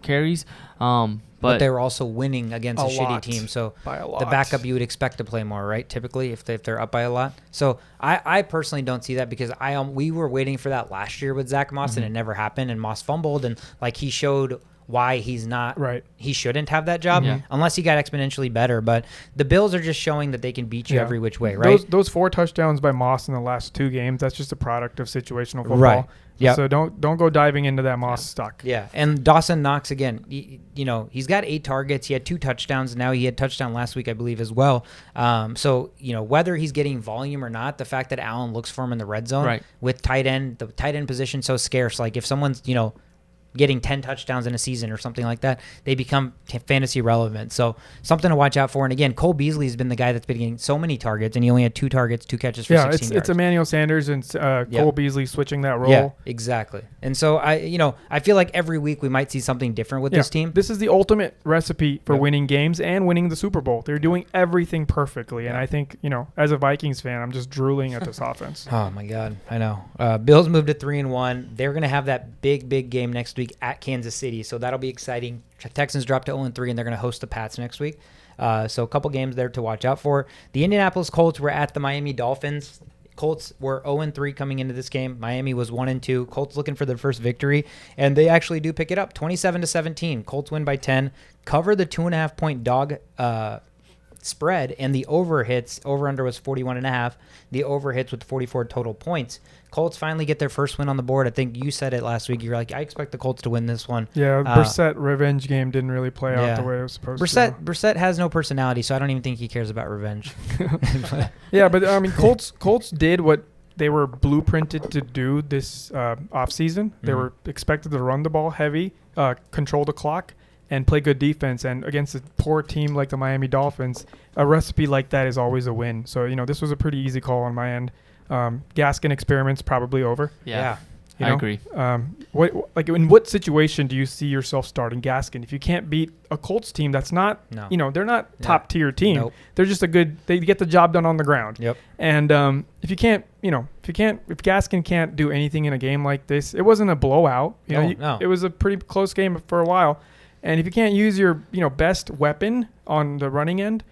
carries. But they were also winning against a shitty team. So by a lot. The backup you would expect to play more, right? Typically, if they're up by a lot. So I personally don't see that, because we were waiting for that last year with Zach Moss, and it never happened. And Moss fumbled, and he showed why he's not right. He shouldn't have that job unless he got exponentially better. But the Bills are just showing that they can beat you every which way, right? Those 4 touchdowns by Moss in the last 2 games, that's just a product of situational football. Right. Yeah. So don't go diving into that Moss stock. Yeah. And Dawson Knox, again, he's got 8 targets. He had 2 touchdowns. Now he had touchdown last week, I believe, as well. So whether he's getting volume or not, the fact that Allen looks for him in the red zone with the tight end position so scarce. Like if someone's getting 10 touchdowns in a season or something like that, they become fantasy relevant. So something to watch out for. And again, Cole Beasley has been the guy that's been getting so many targets, and he only had 2 targets, 2 catches for 16 yards. It's Emmanuel Sanders and Cole Beasley switching that role. Yeah, exactly. And so I feel like every week we might see something different with this team. This is the ultimate recipe for winning games and winning the Super Bowl. They're doing everything perfectly. And I think, as a Vikings fan, I'm just drooling at this offense. Oh my God. I know. Bills moved to 3-1. They're going to have that big game next week at Kansas City, so that'll be exciting. Texans dropped to 0-3, and they're going to host the Pats next week. So a couple games there to watch out for. The Indianapolis Colts were at the Miami Dolphins. Colts were 0-3 coming into this game. Miami was 1-2. Colts looking for their first victory, and they actually do pick it up, 27-17. Colts win by 10, cover the 2.5-point dog spread, and the over under was 41.5. The over hits with 44 total points. Colts finally get their first win on the board. I think you said it last week. You're like, I expect the Colts to win this one. Yeah, Brissett revenge game didn't really play out the way it was supposed to. Brissett has no personality, so I don't even think he cares about revenge. Yeah, but I mean, Colts did what they were blueprinted to do this offseason. They were expected to run the ball heavy, control the clock, and play good defense. And against a poor team like the Miami Dolphins, a recipe like that is always a win. So, this was a pretty easy call on my end. Gaskin experiment's probably over. Yeah. I agree. In what situation do you see yourself starting Gaskin? If you can't beat a Colts team that's not, they're not top tier team. Nope. They're just they get the job done on the ground. Yep. And if Gaskin can't do anything in a game like this, it wasn't a blowout. It was a pretty close game for a while. And if you can't use your, best weapon on the running end,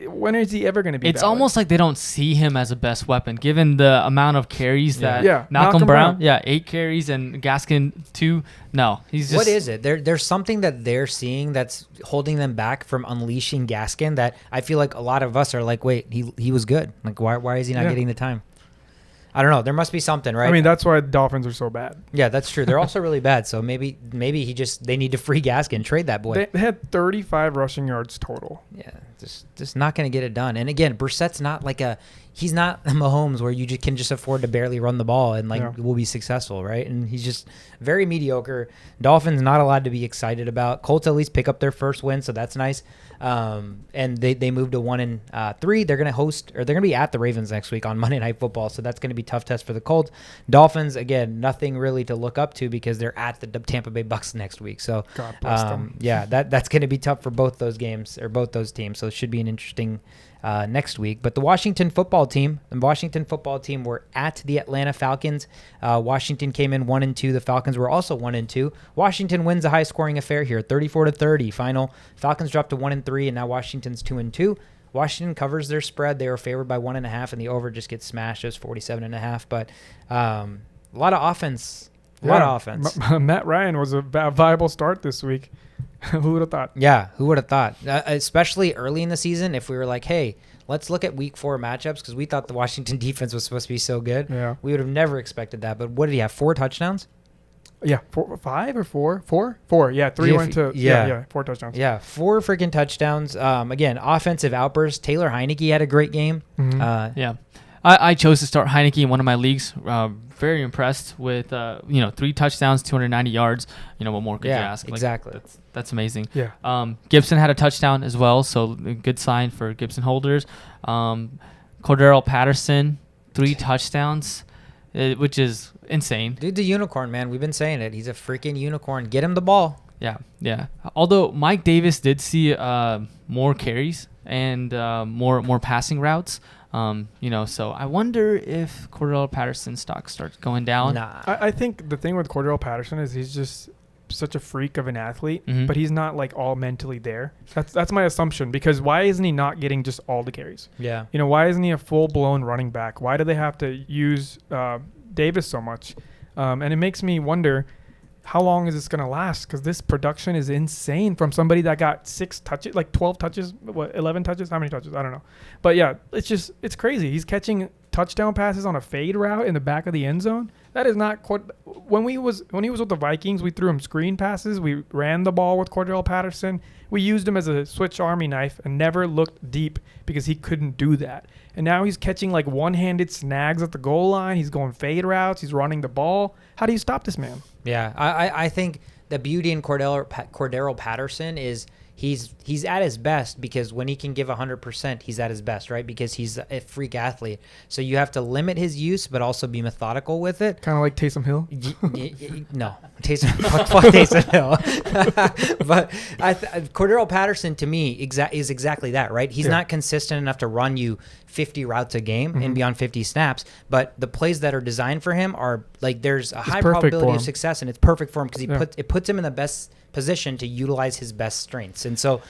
when is he ever going to be? It's almost like they don't see him as a best weapon, given the amount of carries that Malcolm Brown. 8 carries and Gaskin 2. No, he's just. What is it? There's something that they're seeing that's holding them back from unleashing Gaskin that I feel like a lot of us are like, wait, he was good. Like, why is he not getting the time? I don't know. There must be something, right? I mean, that's why the Dolphins are so bad. Yeah, that's true. They're also really bad. So maybe they need to free Gaskin, trade that boy. They had 35 rushing yards total. Yeah, just not going to get it done. And again, Brissett's not he's not Mahomes where you can just afford to barely run the ball and will be successful, right? And he's just very mediocre. Dolphins not allowed to be excited about. Colts at least pick up their first win, so that's nice. And they moved to 1-3. They're going to be at the Ravens next week on Monday Night Football, so that's going to be a tough test for the Colts. Dolphins, again, nothing really to look up to because they're at the Tampa Bay Bucs next week. So God bless them. Yeah, that's going to be tough for both those games or both those teams. So it should be an interesting next week. But the Washington football team were at the Atlanta Falcons. Washington came in 1-2. The Falcons were also 1-2. Washington wins a high-scoring affair here, 34-30 final. Falcons dropped to 1-3, and now Washington's 2-2. Washington covers their spread. They were favored by 1.5, and the over just gets smashed. It was 47.5. But a lot of offense. Matt Ryan was a viable start this week. Who would have thought? Yeah, who would have thought? Especially early in the season, if we were like, hey, let's look at week 4 matchups because we thought the Washington defense was supposed to be so good. Yeah. We would have never expected that. But what did he have, 4 touchdowns? Yeah, 5 or 4? 4? Yeah, 3 went to 4 touchdowns. Yeah, 4 freaking touchdowns. Again, offensive outbursts. Taylor Heineke had a great game. Yeah. I chose to start Heineke in one of my leagues. Very impressed with 3 touchdowns, 290 yards. What more could you ask? Exactly. That's amazing. Yeah. Gibson had a touchdown as well, so a good sign for Gibson holders. Cordero Patterson, 3 touchdowns, which is insane. Dude's a unicorn, man. We've been saying it. He's a freaking unicorn. Get him the ball. Yeah. Although Mike Davis did see more carries and more passing routes. So I wonder if Cordell Patterson's stock starts going down. Nah. I think the thing with Cordell Patterson is he's just such a freak of an athlete, Mm-hmm. but he's not like all mentally there. That's my assumption, because why isn't he not getting just all the carries? Yeah. Why isn't he a full-blown running back? Why do they have to use Davis so much? And it makes me wonder, how long is this going to last? Because this production is insane from somebody that got 6 touches, like 12 touches, 11 touches? How many touches? I don't know. But yeah, it's crazy. He's catching touchdown passes on a fade route in the back of the end zone. That is not when he was with the Vikings, we threw him screen passes. We ran the ball with Cordell Patterson. We used him as a switch army knife and never looked deep because he couldn't do that. And now he's catching like one-handed snags at the goal line. He's going fade routes. He's running the ball. How do you stop this man? Yeah, I think the beauty in Cordero Patterson is he's at his best because when he can give 100%, he's at his best, right? Because he's a freak athlete. So you have to limit his use, but also be methodical with it. Kind of like Taysom Hill? No. Fuck Taysom Hill. But Cordero Patterson, to me, is exactly that, right? He's not consistent enough to run you 50 routes a game and be on 50 snaps, but the plays that are designed for him are like there's a high probability of success, and it's perfect for him because it puts him in the best position to utilize his best strengths. And so,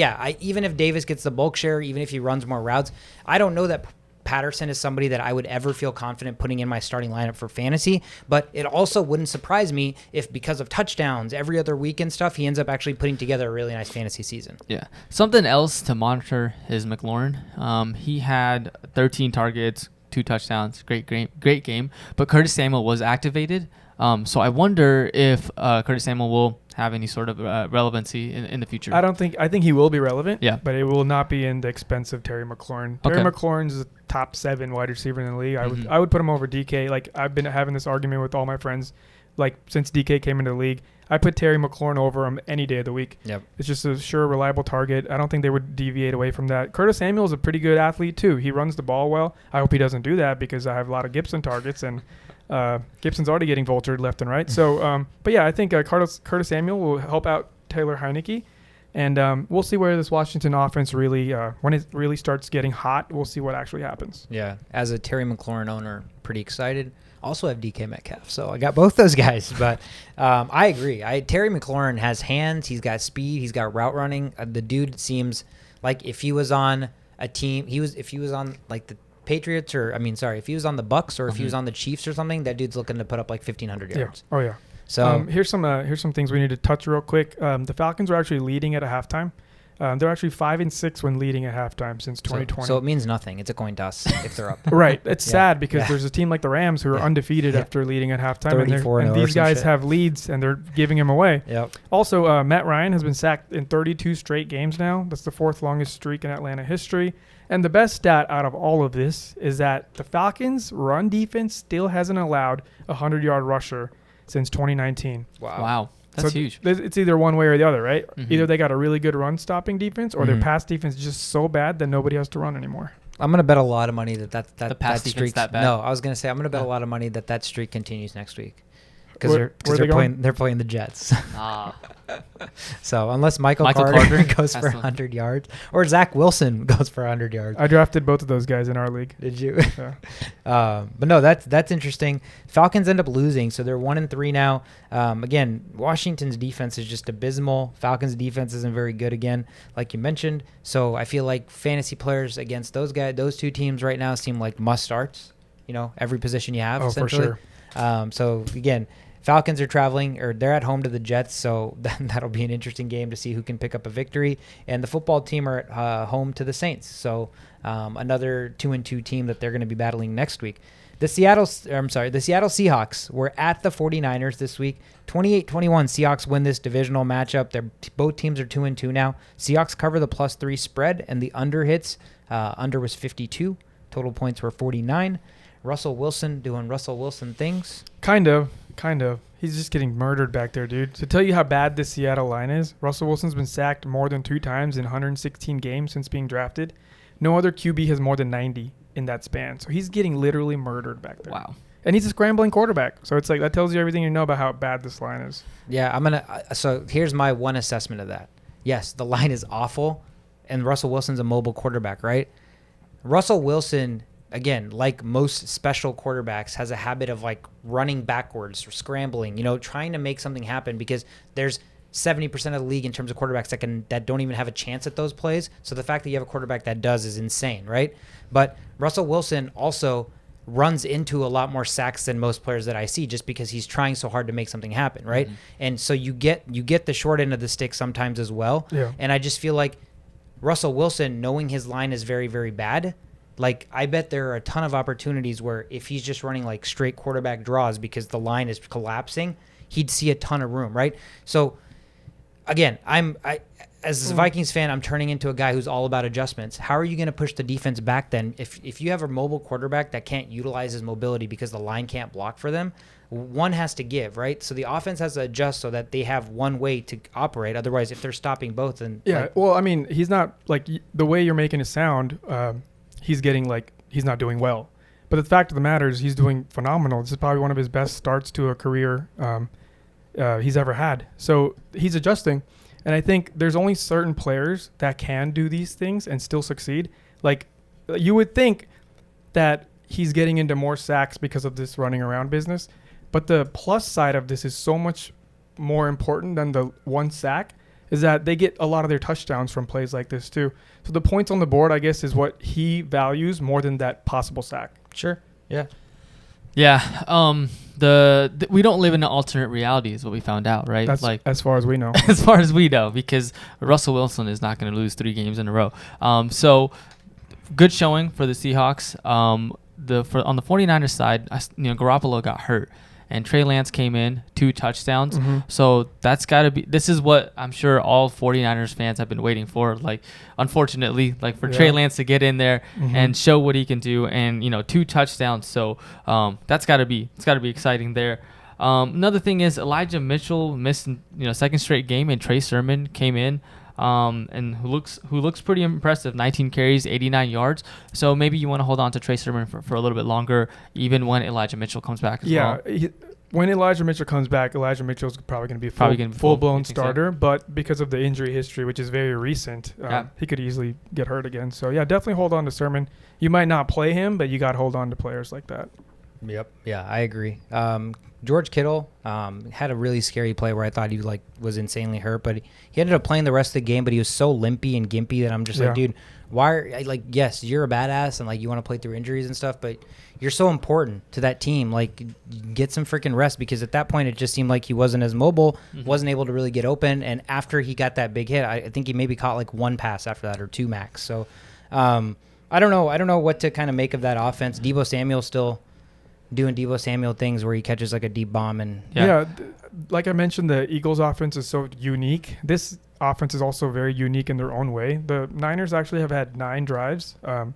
even if Davis gets the bulk share, even if he runs more routes, I don't know that Patterson is somebody that I would ever feel confident putting in my starting lineup for fantasy, but it also wouldn't surprise me if because of touchdowns every other week and stuff, he ends up actually putting together a really nice fantasy season. Yeah. Something else to monitor is McLaurin. He had 13 targets, 2 touchdowns, great game, but Curtis Samuel was activated. So I wonder if Curtis Samuel will have any sort of relevancy in the future. I think he will be relevant. Yeah. But it will not be in the expense of Terry McLaurin. Terry McLaurin's a top 7 wide receiver in the league. I would put him over DK. Like, I've been having this argument with all my friends, like, since DK came into the league. I put Terry McLaurin over him any day of the week. Yep. It's just a sure, reliable target. I don't think they would deviate away from that. Curtis Samuel is a pretty good athlete too. He runs the ball well. I hope he doesn't do that because I have a lot of Gibson targets, and Gibson's already getting vultured left and right. So, but yeah, I think Curtis Samuel will help out Taylor Heineke. And we'll see where this Washington offense really, when it really starts getting hot, we'll see what actually happens. Yeah, as a Terry McLaurin owner, pretty excited. Also have DK Metcalf, so I got both those guys. But I agree. Terry McLaurin has hands. He's got speed. He's got route running. The dude seems like if he was on a team, if he was on like the Patriots if he was on the Bucs or if he was on the Chiefs or something, that dude's looking to put up like 1,500 yards. Yeah. Oh yeah. So here's some things we need to touch real quick. The Falcons are actually leading at a halftime. They're actually 5-6 when leading at halftime since 2020. So it means nothing. It's a coin toss if they're up. Right. It's sad because there's a team like the Rams who are undefeated after leading at halftime, and these guys have leads and they're giving them away. Yep. Also, Matt Ryan has been sacked in 32 straight games now. That's the 4th longest streak in Atlanta history. And the best stat out of all of this is that the Falcons' run defense still hasn't allowed a 100-yard rusher since 2019. Wow. That's huge. It's either one way or the other, right? Mm-hmm. Either they got a really good run-stopping defense or their pass defense is just so bad that nobody has to run anymore. I'm going to bet a lot of money that streak that bad. No, I was going to say I'm going to bet a lot of money that streak continues next week. Because they're playing the Jets. So unless Michael Carter goes for 100 yards or Zach Wilson goes for 100 yards. I drafted both of those guys in our league. Did you? Yeah. But no, that's interesting. Falcons end up losing, so they're 1-3 now. Again, Washington's defense is just abysmal. Falcons' defense isn't very good again, like you mentioned. So I feel like fantasy players against those two teams right now seem like must starts. Every position you have. Essentially. For sure. So again, Falcons are traveling, or they're at home to the Jets, so that'll be an interesting game to see who can pick up a victory. And the football team are at home to the Saints, so another 2-2 team that they're going to be battling next week. The Seattle Seahawks were at the 49ers this week. 28-21, Seahawks win this divisional matchup. Both teams are 2-2 now. Seahawks cover the +3 spread, and the under hits. Under was 52. Total points were 49. Russell Wilson doing Russell Wilson things. Kind of. He's just getting murdered back there, dude. To tell you how bad this Seattle line is, Russell Wilson's been sacked more than 2 times in 116 games since being drafted. No other QB has more than 90 in that span. So he's getting literally murdered back there. Wow. And he's a scrambling quarterback. So it's like that tells you everything you know about how bad this line is. Yeah, so here's my one assessment of that. Yes, the line is awful, and Russell Wilson's a mobile quarterback, right? Russell Wilson, again, like most special quarterbacks, has a habit of like running backwards or scrambling, trying to make something happen because there's 70% of the league in terms of quarterbacks that don't even have a chance at those plays. So the fact that you have a quarterback that does is insane, right? But Russell Wilson also runs into a lot more sacks than most players that I see just because he's trying so hard to make something happen, right? Mm-hmm. And so you get the short end of the stick sometimes as well. Yeah. And I just feel like Russell Wilson, knowing his line is very, very bad, like I bet there are a ton of opportunities where if he's just running like straight quarterback draws because the line is collapsing, he'd see a ton of room, right? So again, as a Vikings fan, I'm turning into a guy who's all about adjustments. How are you going to push the defense back then if you have a mobile quarterback that can't utilize his mobility because the line can't block for them? One has to give, right? So the offense has to adjust so that they have one way to operate. Otherwise, if they're stopping both, then he's not like the way you're making it sound. He's not doing well. But the fact of the matter is he's doing phenomenal. This is probably one of his best starts to a career he's ever had. So he's adjusting. And I think there's only certain players that can do these things and still succeed. Like you would think that he's getting into more sacks because of this running around business. But the plus side of this is so much more important than the one sack is that they get a lot of their touchdowns from plays like this too. So the points on the board, I guess, is what he values more than that possible sack. Sure. Yeah. Yeah. We don't live in an alternate reality is what we found out, right? That's like as far as we know. As far as we know, because Russell Wilson is not going to lose 3 games in a row. So good showing for the Seahawks. On the 49ers side, Garoppolo got hurt. And Trey Lance came in, 2 touchdowns. Mm-hmm. So that's got to be – this is what I'm sure all 49ers fans have been waiting for. Like, unfortunately, like for Trey Lance to get in there and show what he can do and, 2 touchdowns. So that's got to be – it's got to be exciting there. Another thing is Elijah Mitchell missed, second straight game, and Trey Sermon came in. and who looks pretty impressive. 19 carries, 89 yards. So maybe you want to hold on to Trey Sermon for a little bit longer, even when Elijah Mitchell comes back as well. When Elijah Mitchell comes back, Elijah Mitchell's probably going to be a full-blown starter. So? But because of the injury history, which is very recent, he could easily get hurt again. So, yeah, definitely hold on to Sermon. You might not play him, but you got to hold on to players like that. Yep. Yeah, I agree. George Kittle had a really scary play where I thought he was insanely hurt, but he ended up playing the rest of the game, but he was so limpy and gimpy that I'm just like, dude, yes, you're a badass and you want to play through injuries and stuff, but you're so important to that team. Get some freaking rest, because at that point it just seemed like he wasn't as mobile, wasn't able to really get open, and after he got that big hit, I think he maybe caught one pass after that or two max. So I don't know what to kind of make of that offense. Deebo Samuel still doing Deebo Samuel things where he catches a deep bomb and like I mentioned, the Eagles offense is so unique. This offense is also very unique in their own way. The Niners actually have had 9 drives. They're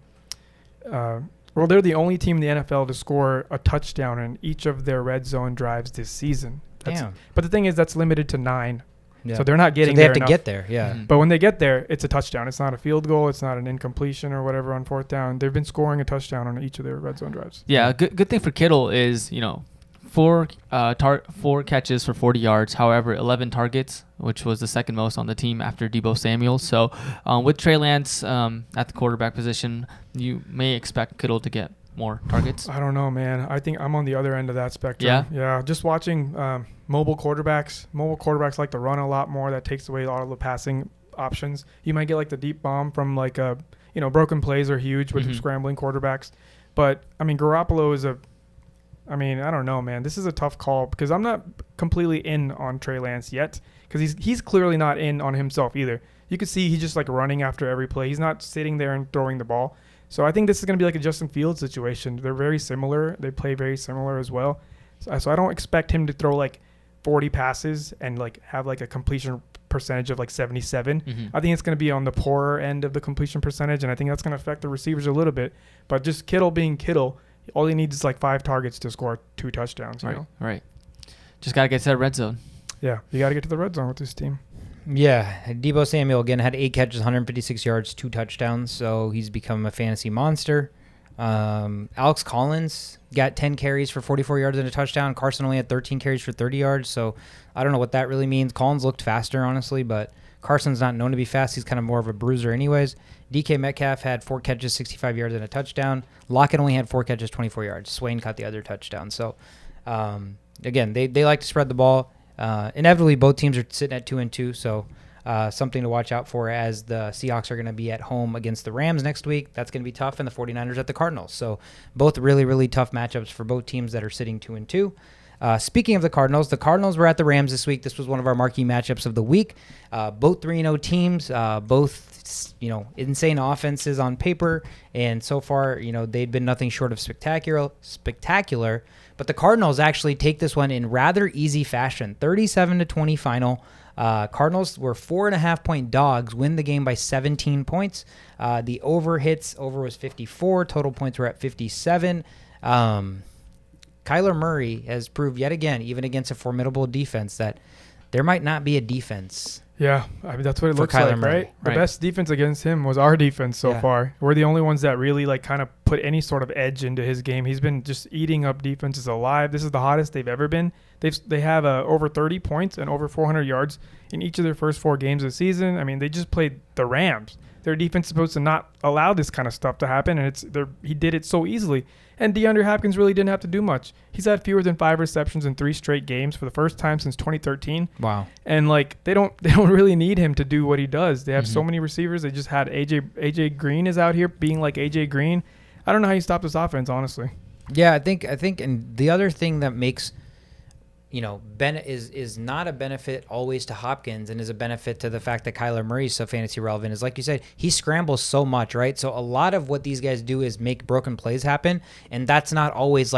the only team in the NFL to score a touchdown in each of their red zone drives this season. But the thing is, that's limited to 9. Yeah. So they're not getting there. So they have to get there, yeah. Mm-hmm. But when they get there, it's a touchdown. It's not a field goal. It's not an incompletion or whatever on 4th down. They've been scoring a touchdown on each of their red zone drives. Yeah, good thing for Kittle is, 4 catches for 40 yards. However, 11 targets, which was the second most on the team after Deebo Samuel. So with Trey Lance at the quarterback position, you may expect Kittle to get more targets. I don't know, man. I think I'm on the other end of that spectrum. Yeah. Just watching mobile quarterbacks like to run a lot more. That takes away a lot of the passing options. You might get the deep bomb from broken plays are huge with scrambling quarterbacks. But Garoppolo is I don't know, man. This is a tough call because I'm not completely in on Trey Lance yet, because he's clearly not in on himself either. You could see he's just running after every play. He's not sitting there and throwing the ball. So I think this is going to be like a Justin Fields situation. They're very similar. They play very similar as well. So I don't expect him to throw 40 passes and have a completion percentage of 77. I think it's going to be on the poorer end of the completion percentage, and I think that's going to affect the receivers a little bit. But just Kittle being Kittle, all he needs is 5 targets to score 2 touchdowns. Right. Just got to get to that red zone. Yeah, you got to get to the red zone with this team. Yeah, Deebo Samuel, again, had 8 catches, 156 yards, 2 touchdowns, so he's become a fantasy monster. Alex Collins got 10 carries for 44 yards and a touchdown. Carson only had 13 carries for 30 yards, so I don't know what that really means. Collins looked faster, honestly, but Carson's not known to be fast. He's kind of more of a bruiser anyways. DK Metcalf had 4 catches, 65 yards and a touchdown. Lockett only had 4 catches, 24 yards. Swain caught the other touchdown. So, again, they like to spread the ball. Inevitably, both teams are sitting at 2-2, so something to watch out for as the Seahawks are going to be at home against the Rams next week. That's going to be tough, and the 49ers at the Cardinals. So both really, really tough matchups for both teams that are sitting 2-2. Speaking of the Cardinals were at the Rams this week. This was one of our marquee matchups of the week. Both 3-0 teams, both insane offenses on paper, and so far they'd been nothing short of spectacular. But the Cardinals actually take this one in rather easy fashion, 37-20 final. Cardinals were 4.5-point dogs, win the game by 17 points. The over was 54. Total points were at 57. Kyler Murray has proved yet again, even against a formidable defense, that there might not be a defense. Yeah, that's what it looks like, right? The best defense against him was our defense so far. We're the only ones that really kind of put any sort of edge into his game. He's been just eating up defenses alive. This is the hottest they've ever been. They have over 30 points and over 400 yards in each of their first 4 games of the season. They just played the Rams. Their defense is supposed to not allow this kind of stuff to happen, and he did it so easily. And DeAndre Hopkins really didn't have to do much. He's had fewer than 5 receptions in 3 straight games for the first time since 2013. Wow. And they don't really need him to do what he does. They have so many receivers. They just had AJ Green is out here being like AJ Green. I don't know how you stop this offense, honestly. Yeah, I think and the other thing that makes is not a benefit always to Hopkins and is a benefit to the fact that Kyler Murray is so fantasy relevant is, like you said, he scrambles so much, right? So a lot of what these guys do is make broken plays happen, and that's not always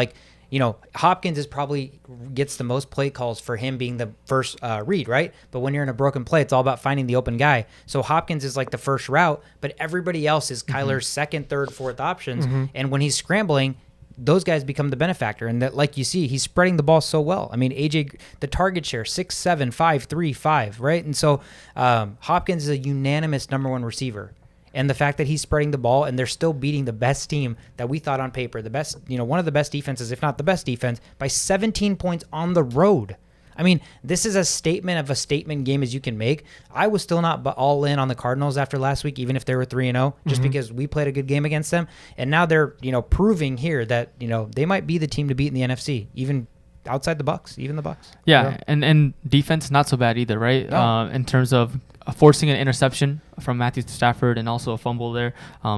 Hopkins is probably gets the most play calls for him being the first read, right? But when you're in a broken play, it's all about finding the open guy. So Hopkins is the first route, but everybody else is Kyler's second, third, fourth options, and when he's scrambling, those guys become the benefactor. And that, like you see, he's spreading the ball so well. I mean, AJ, the target share, 6'7", 5'3", 5, right? And so Hopkins is a unanimous number 1 receiver. And the fact that he's spreading the ball and they're still beating the best team that we thought on paper, the best, one of the best defenses, if not the best defense, by 17 points on the road. I mean, this is a statement of a statement game as you can make. I was still not all in on the Cardinals after last week, even if they were 3-0, just because we played a good game against them. And now they're, proving here that, they might be the team to beat in the NFC, even outside the Bucs, even the Bucs. Yeah. And defense, not so bad either, right? No. In terms of forcing an interception from Matthew Stafford and also a fumble there.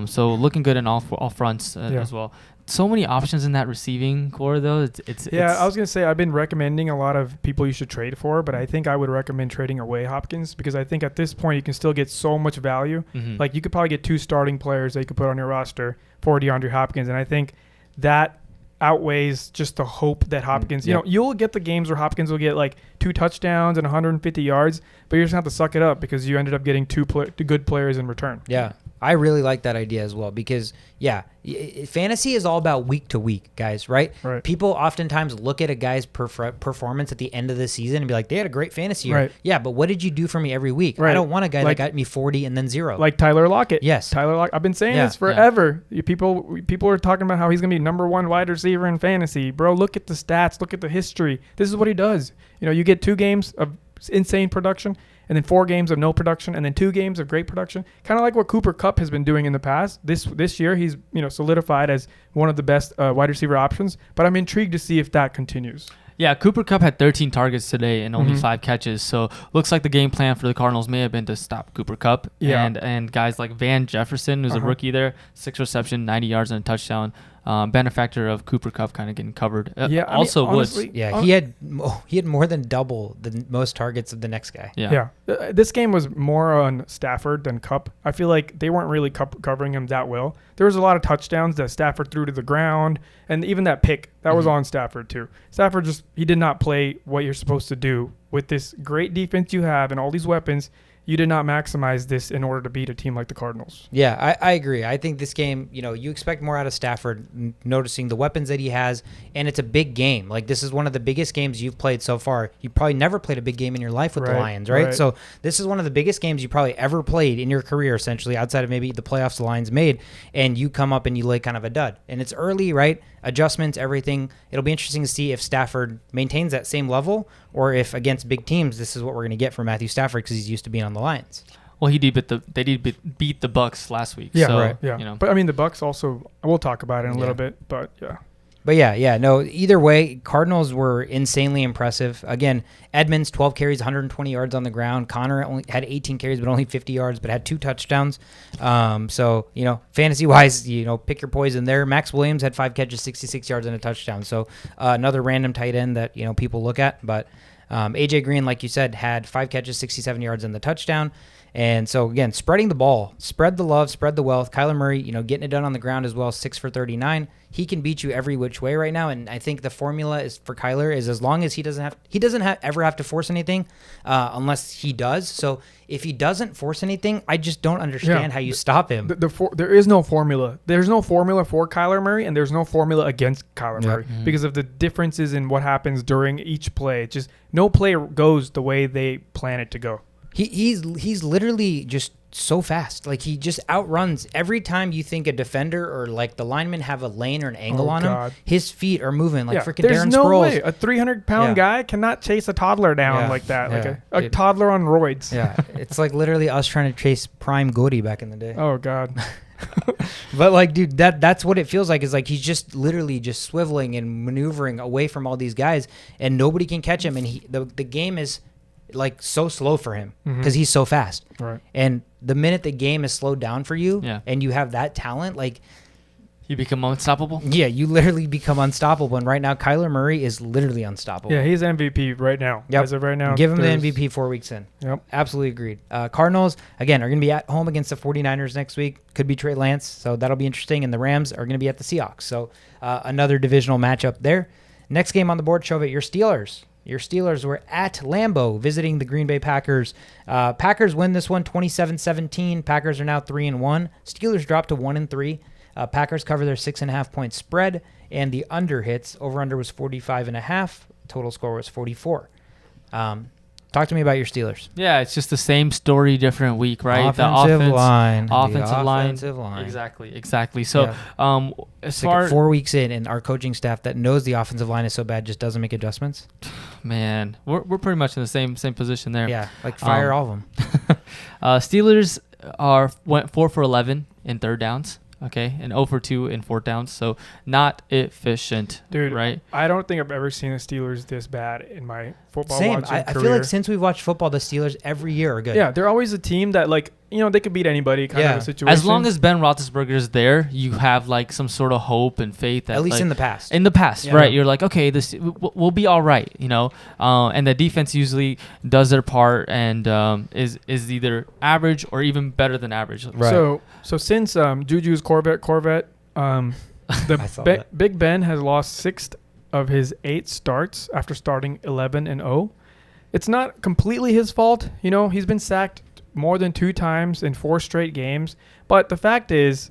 So looking good in all fronts as well. So many options in that receiving core, though. I was going to say I've been recommending a lot of people you should trade for, but I think I would recommend trading away Hopkins because I think at this point you can still get so much value. Like you could probably get 2 starting players that you could put on your roster for DeAndre Hopkins, and I think that outweighs just the hope that Hopkins, you'll get the games where Hopkins will get like 2 touchdowns and 150 yards, but you're just going to have to suck it up because you ended up getting two good players in return. Yeah. I really like that idea as well because, fantasy is all about week to week, guys, right? People oftentimes look at a guy's performance at the end of the season and be like, they had a great fantasy year. Right. Yeah, but what did you do for me every week? I don't want a guy that got me 40 and then 0. Like Tyler Lockett. Yes. Tyler Lockett. I've been saying this forever. Yeah. People are talking about how he's going to be number 1 wide receiver in fantasy. Bro, look at the stats. Look at the history. This is what he does. You get 2 games of insane production, and then 4 games of no production, and then 2 games of great production. Kind of like what Cooper Kupp has been doing in the past. This year, he's solidified as one of the best wide receiver options. But I'm intrigued to see if that continues. Yeah, Cooper Kupp had 13 targets today and only 5 catches. So looks like the game plan for the Cardinals may have been to stop Cooper Kupp. Yeah. And guys like Van Jefferson, who's a rookie there, 6 reception, 90 yards and a touchdown. Benefactor of Cooper Kupp kind of getting covered. Honestly, he had more than double the most targets of the next guy. Yeah. This game was more on Stafford than Kupp. I feel like they weren't really covering him that well. There was a lot of touchdowns that Stafford threw to the ground, and even that pick that was on Stafford too. Stafford he did not play what you're supposed to do with this great defense you have and all these weapons. You did not maximize this in order to beat a team like the Cardinals. Yeah, I agree. I think this game, you expect more out of Stafford, noticing the weapons that he has, and it's a big game. Like, this is one of the biggest games you've played so far. You probably never played a big game in your life with the Lions, right? So this is one of the biggest games you probably ever played in your career, essentially, outside of maybe the playoffs the Lions made, and you come up and you lay kind of a dud. And it's early, right? Adjustments, everything. It'll be interesting to see if Stafford maintains that same level or if against big teams, this is what we're going to get from Matthew Stafford because he's used to being on the Lions. Well, they did beat the Bucs last week. Yeah, so, right. Yeah. But I mean, the Bucs also, we'll talk about it in a little bit, but yeah. But no, either way, Cardinals were insanely impressive. Again, Edmonds, 12 carries, 120 yards on the ground. Connor only had 18 carries, but only 50 yards, but had 2 touchdowns. So, fantasy-wise, pick your poison there. Max Williams had 5 catches, 66 yards, and a touchdown. So, another random tight end that, people look at. But A.J. Green, like you said, had 5 catches, 67 yards, and the touchdown. And so, again, spreading the ball, spread the love, spread the wealth. Kyler Murray, getting it done on the ground as well, 6 for 39. He can beat you every which way right now. And I think the formula is for Kyler is as long as he doesn't ever have to force anything unless he does. So if he doesn't force anything, I just don't understand how you stop him. There is no formula. There's no formula for Kyler Murray, and there's no formula against Kyler Murray because of the differences in what happens during each play. Just no play goes the way they plan it to go. He's literally just so fast. Like, he just outruns every time you think a defender or like the linemen have a lane or an angle on him. His feet are moving like freaking Darren Sproles. There's no way a 300-pound guy cannot chase a toddler down like that. Like a toddler on roids. Yeah, it's like literally us trying to chase Prime Goody back in the day. Oh God. But like, dude, that's what it feels like. Is like he's just literally just swiveling and maneuvering away from all these guys, and nobody can catch him. And the game is like so slow for him because he's so fast. Right. And the minute the game is slowed down for you and you have that talent, like, you become unstoppable. Yeah, you literally become unstoppable. And right now, Kyler Murray is literally unstoppable. Yeah, he's MVP right now. Yep. As of right now. Give him the MVP 4 weeks in. Yep. Absolutely agreed. Cardinals, again, are going to be at home against the 49ers next week. Could be Trey Lance, so that'll be interesting. And the Rams are going to be at the Seahawks. So another divisional matchup there. Next game on the board, Chauvette, your Steelers. Your Steelers were at Lambeau visiting the Green Bay Packers. Packers win this one 27-17. Packers are now 3-1. Steelers dropped to 1-3. Packers cover their 6.5-point spread, and the under hits. Over-under was 45.5. Total score was 44. Talk to me about your Steelers. Yeah, it's just the same story, different week, right? Offensive line. Exactly. So, as it's far like 4 weeks in, and our coaching staff that knows the offensive line is so bad just doesn't make adjustments. Man, we're pretty much in the same position there. Yeah, like fire all of them. Steelers went 4 for 11 in third downs. Okay, and 0 for 2 in fourth downs, so not efficient, dude. Right? I don't think I've ever seen the Steelers this bad in my football Same. watching career. I feel like since we've watched football, the Steelers every year are good. Yeah, they're always a team that, like, they could beat anybody kind of a situation. As long as Ben Roethlisberger's there, you have like some sort of hope and faith that, at least like, in the past. In the past, right? You're like, okay, we'll be all right, and the defense usually does their part and is either average or even better than average. Right. So since Juju's Corvette, Big Ben has lost 6 of his 8 starts after starting 11-0. It's not completely his fault. He's been sacked more than 2 times in 4 straight games. But the fact is,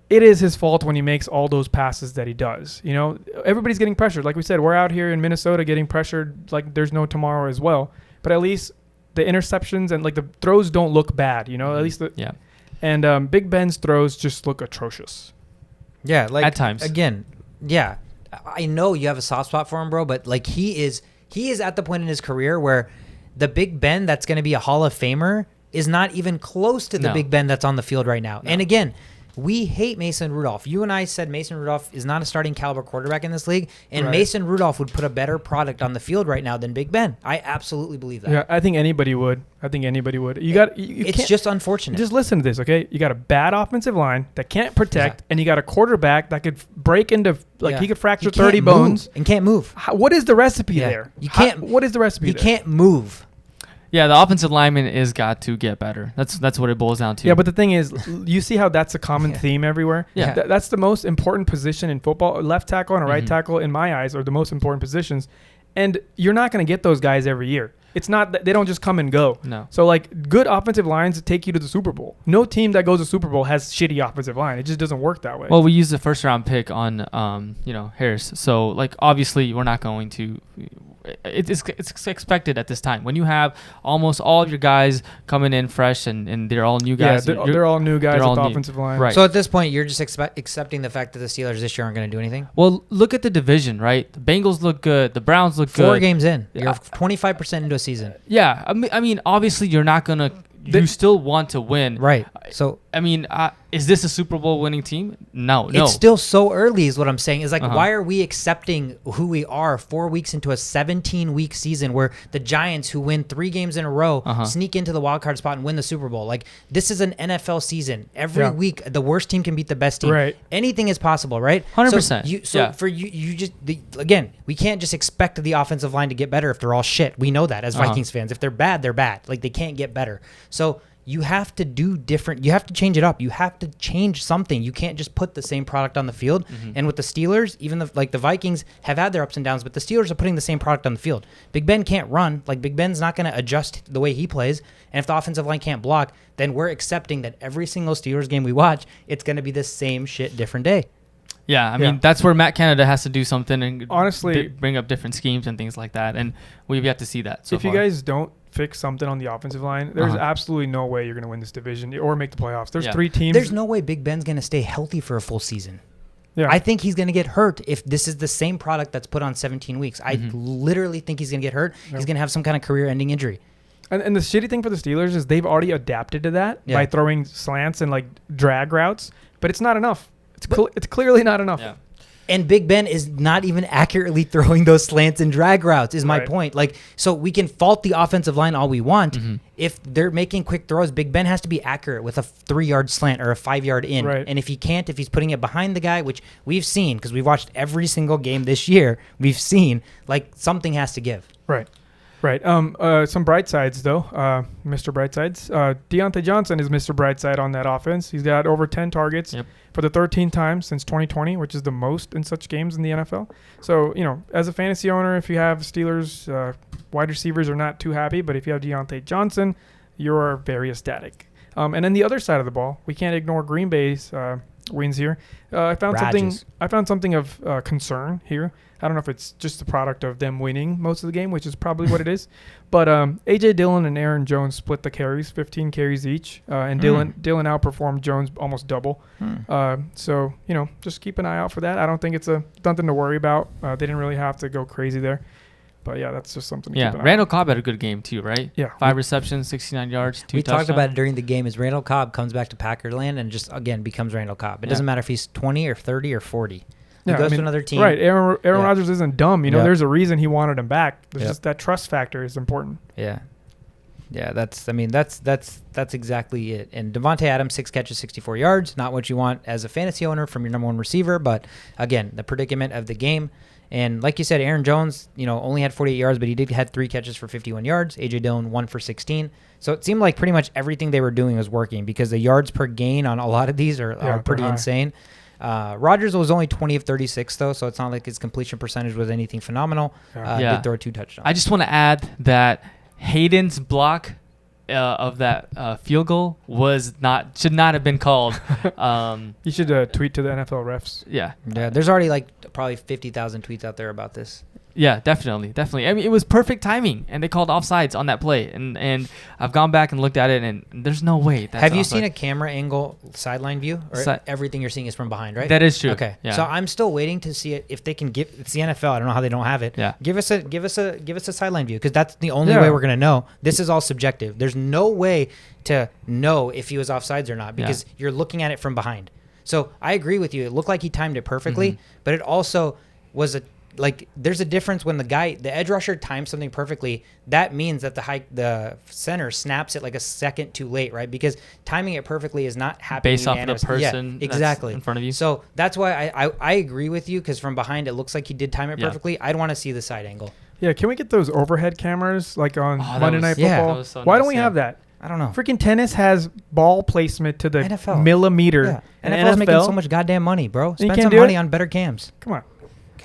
it is his fault when he makes all those passes that he does. Everybody's getting pressured. Like we said, we're out here in Minnesota getting pressured like there's no tomorrow as well. But at least the interceptions and like the throws don't look bad. At least And Big Ben's throws just look atrocious. Yeah, like at times. Again, yeah, I know you have a soft spot for him, bro, but like he is at the point in his career where the Big Ben that's going to be a Hall of Famer is not even close to the Big Ben that's on the field right now. No. And again, we hate Mason Rudolph. You and I said Mason Rudolph is not a starting caliber quarterback in this league, and Mason Rudolph would put a better product on the field right now than Big Ben. I absolutely believe that. Yeah, I think anybody would. It's just unfortunate. Just listen to this, okay? You got a bad offensive line that can't protect, and you got a quarterback that could break into he could fracture 30 bones and can't move. What is the recipe there? You can't. What is the recipe? He can't move. Yeah, the offensive lineman is got to get better. That's what it boils down to. Yeah, but the thing is, you see how that's a common theme everywhere? Yeah. That's the most important position in football. Left tackle and a right tackle, in my eyes, are the most important positions. And you're not going to get those guys every year. It's not that they don't just come and go. No. So, like, good offensive lines take you to the Super Bowl. No team that goes to Super Bowl has shitty offensive line. It just doesn't work that way. Well, we used the first round pick on, Harris. So, like, obviously, we're not going to. It's expected at this time when you have almost all of your guys coming in fresh and they're all new guys. Yeah, they're all new guys with the offensive line. Right. So at this point, you're just accepting the fact that the Steelers this year aren't going to do anything? Well, look at the division, right? The Bengals look good. The Browns look good. 4 games in. You're 25% into a season. Yeah. I mean, obviously, you're not going to – you still want to win. Right. So I mean, is this a Super Bowl winning team? No. It's still so early is what I'm saying. Is like, why are we accepting who we are 4 weeks into a 17-week season where the Giants, who win 3 games in a row, sneak into the wild card spot and win the Super Bowl? Like, this is an NFL season. Every week, the worst team can beat the best team. Right. Anything is possible, right? 100%. Again, we can't just expect the offensive line to get better if they're all shit. We know that as Vikings fans. If they're bad, they're bad. Like, they can't get better. So you have to do different. You have to change it up. You have to change something. You can't just put the same product on the field. And with the Steelers, even the Vikings have had their ups and downs, but the Steelers are putting the same product on the field. Big Ben can't run. Like, Big Ben's not going to adjust the way he plays. And if the offensive line can't block, then we're accepting that every single Steelers game we watch, it's going to be the same shit, different day. Yeah, I mean, that's where Matt Canada has to do something and honestly bring up different schemes and things like that. And we've yet to see that so far. If you guys don't fix something on the offensive line, there's absolutely no way you're going to win this division or make the playoffs. There's 3 teams. There's no way Big Ben's going to stay healthy for a full season. Yeah. I think he's going to get hurt if this is the same product that's put on 17 weeks. I literally think he's going to get hurt. Yeah. He's going to have some kind of career-ending injury. And the shitty thing for the Steelers is they've already adapted to that by throwing slants and like drag routes, but it's not enough. It's clearly not enough. Yeah. And Big Ben is not even accurately throwing those slants and drag routes, is my point. Like, so we can fault the offensive line all we want. If they're making quick throws, Big Ben has to be accurate with a 3-yard slant or a 5-yard in. Right. And if he can't, if he's putting it behind the guy, which we've seen because we've watched every single game this year, we've seen, like, something has to give. Right. Some bright sides, though. Mr. Brightsides. Deontay Johnson is Mr. Brightside on that offense. He's got over 10 targets for the 13th time since 2020, which is the most in such games in the NFL. So, as a fantasy owner, if you have Steelers, wide receivers are not too happy, but if you have Deontay Johnson, you're very ecstatic. And then the other side of the ball, we can't ignore Green Bay's wins here. I found something of concern here. I don't know if it's just the product of them winning most of the game, which is probably what it is. But A.J. Dillon and Aaron Jones split the carries, 15 carries each. And Dillon outperformed Jones almost double. So, just keep an eye out for that. I don't think it's nothing to worry about. They didn't really have to go crazy there. But, yeah, that's just something to keep an eye Randall Cobb had a good game too, right? Yeah. 5 receptions, 69 yards, 2 touchdowns. We talked about it during the game. Is Randall Cobb comes back to Packerland and just, again, becomes Randall Cobb. It doesn't matter if he's 20 or 30 or 40. He goes to another team. Right. Aaron Rodgers isn't dumb. There's a reason he wanted him back. There's just that trust factor is important. Yeah. Yeah, that's exactly it. And Devontae Adams, 6 catches, 64 yards. Not what you want as a fantasy owner from your number one receiver. But, again, the predicament of the game. And like you said, Aaron Jones, only had 48 yards, but he had 3 catches for 51 yards. A.J. Dillon, 1 for 16. So it seemed like pretty much everything they were doing was working because the yards per gain on a lot of these are pretty insane. Rodgers was only 20 of 36, though, so it's not like his completion percentage was anything phenomenal. Did throw 2 touchdowns. I just want to add that Hayden's block of that field goal should not have been called. You should tweet to the NFL refs. Yeah. There's already probably 50,000 tweets out there about this. Yeah, definitely. I mean, it was perfect timing, and they called offsides on that play. And I've gone back and looked at it, and there's no way. Have you seen a camera angle sideline view? Or everything you're seeing is from behind, right? That is true. Okay. Yeah. So I'm still waiting to see it if they can give. It's the NFL. I don't know how they don't have it. Yeah. Give us a sideline view because that's the only way we're gonna know. This is all subjective. There's no way to know if he was offsides or not because you're looking at it from behind. So I agree with you. It looked like he timed it perfectly, but it also was there's a difference when the edge rusher times something perfectly. That means that the center snaps it like a second too late, right? Because timing it perfectly is not happening based off of the person exactly in front of you. So that's why I agree with you because from behind it looks like he did time it perfectly. I'd want to see the side angle. Yeah, can we get those overhead cameras like on Monday Night Football? So why don't we have that? I don't know. Freaking tennis has ball placement to the NFL. Millimeter. Yeah. NFL's making so much goddamn money, bro. Spend some money on better cams. Come on.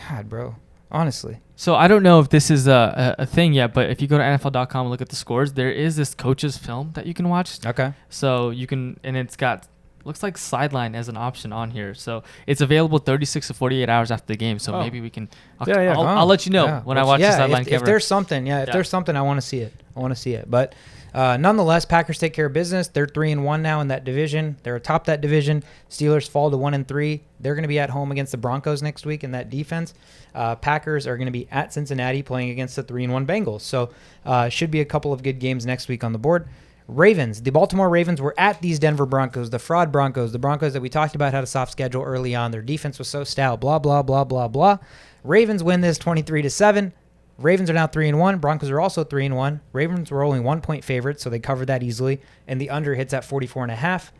God, bro. Honestly. So I don't know if this is a thing yet, but if you go to NFL.com and look at the scores, there is this coach's film that you can watch. Okay. So you can, and it's got, looks like sideline as an option on here. So it's available 36 to 48 hours after the game. So maybe we can, I'll let you know when I watch the sideline camera. If there's something, there's something, I want to see it. But nonetheless, Packers take care of business. They're 3-1 now in that division. They're atop that division. Steelers fall to 1-3. They're going to be at home against the Broncos next week in that defense. Packers are going to be at Cincinnati playing against the 3-1 Bengals. So should be a couple of good games next week on the board. Ravens. The Baltimore Ravens were at these Denver Broncos, the fraud Broncos, the Broncos that we talked about had a soft schedule early on. Their defense was so stout, blah, blah, blah, blah, blah. Ravens win this 23-7. Ravens are now 3-1. Broncos are also 3-1. Ravens were only 1-point favorites, so they covered that easily. And the under hits at 44.5.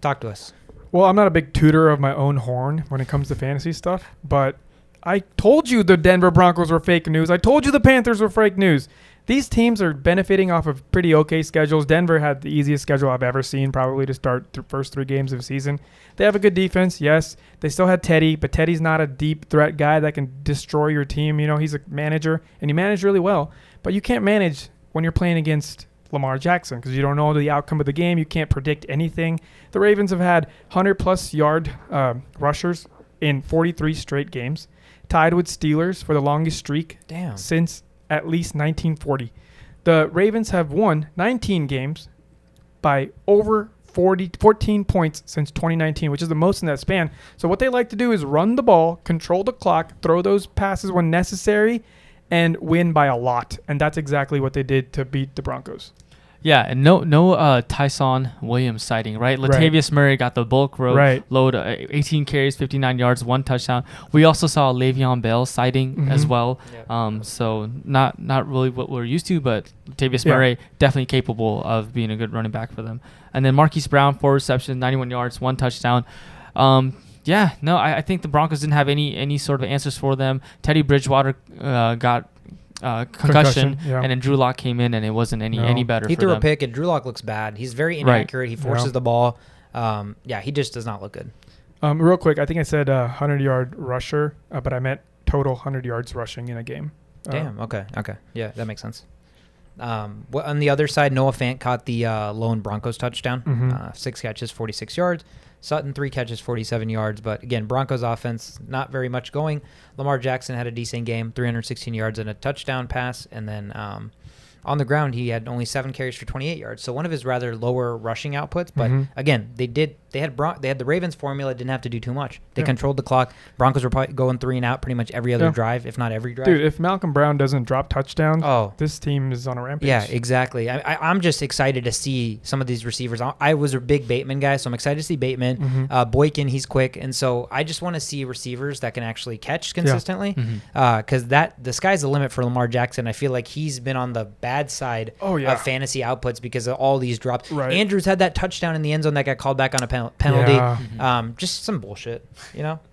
Talk to us. Well, I'm not a big tutor of my own horn when it comes to fantasy stuff, but I told you the Denver Broncos were fake news. I told you the Panthers were fake news. These teams are benefiting off of pretty okay schedules. Denver had the easiest schedule I've ever seen probably to start the first 3 games of the season. They have a good defense, yes. They still had Teddy, but Teddy's not a deep threat guy that can destroy your team. He's a manager, and he managed really well. But you can't manage when you're playing against Lamar Jackson because you don't know the outcome of the game. You can't predict anything. The Ravens have had 100-plus yard rushers in 43 straight games, tied with Steelers for the longest streak since at least 1940. The Ravens have won 19 games by over 14 points since 2019, which is the most in that span. So what they like to do is run the ball, control the clock, throw those passes when necessary, and win by a lot. And that's exactly what they did to beat the Broncos. Yeah, and no Tyson Williams sighting, right? Latavius Murray got the bulk load, 18 carries, 59 yards, 1 touchdown. We also saw Le'Veon Bell sighting as well. Yeah. So not really what we're used to, but Latavius Murray definitely capable of being a good running back for them. And then Marquise Brown, 4 receptions, 91 yards, 1 touchdown. I think the Broncos didn't have any sort of answers for them. Teddy Bridgewater got concussion, and then Drew Lock came in, and it wasn't any better. He threw a pick, and Drew Lock looks bad. He's very inaccurate. He forces the ball. He just does not look good. Real quick, I think I said 100-yard rusher, but I meant total 100 yards rushing in a game. Damn. Okay. Yeah, that makes sense. On the other side, Noah Fant caught the lone Broncos touchdown. 6 catches, 46 yards. Sutton, 3 catches, 47 yards. But again, Broncos offense, not very much going. Lamar Jackson had a decent game, 316 yards and a touchdown pass. And then on the ground, he had only 7 carries for 28 yards. So one of his rather lower rushing outputs. But again, they had the Ravens formula, didn't have to do too much. They controlled the clock. Broncos were probably going 3 and out pretty much every other drive, if not every drive. Dude, if Malcolm Brown doesn't drop touchdowns, this team is on a rampage. Yeah, exactly. I'm just excited to see some of these receivers. I was a big Bateman guy, so I'm excited to see Bateman. Boykin, he's quick. And so I just want to see receivers that can actually catch consistently because the sky's the limit for Lamar Jackson. I feel like he's been on the bad side of fantasy outputs because of all these drops. Right. Andrews had that touchdown in the end zone that got called back on a penalty. Yeah. Just some bullshit,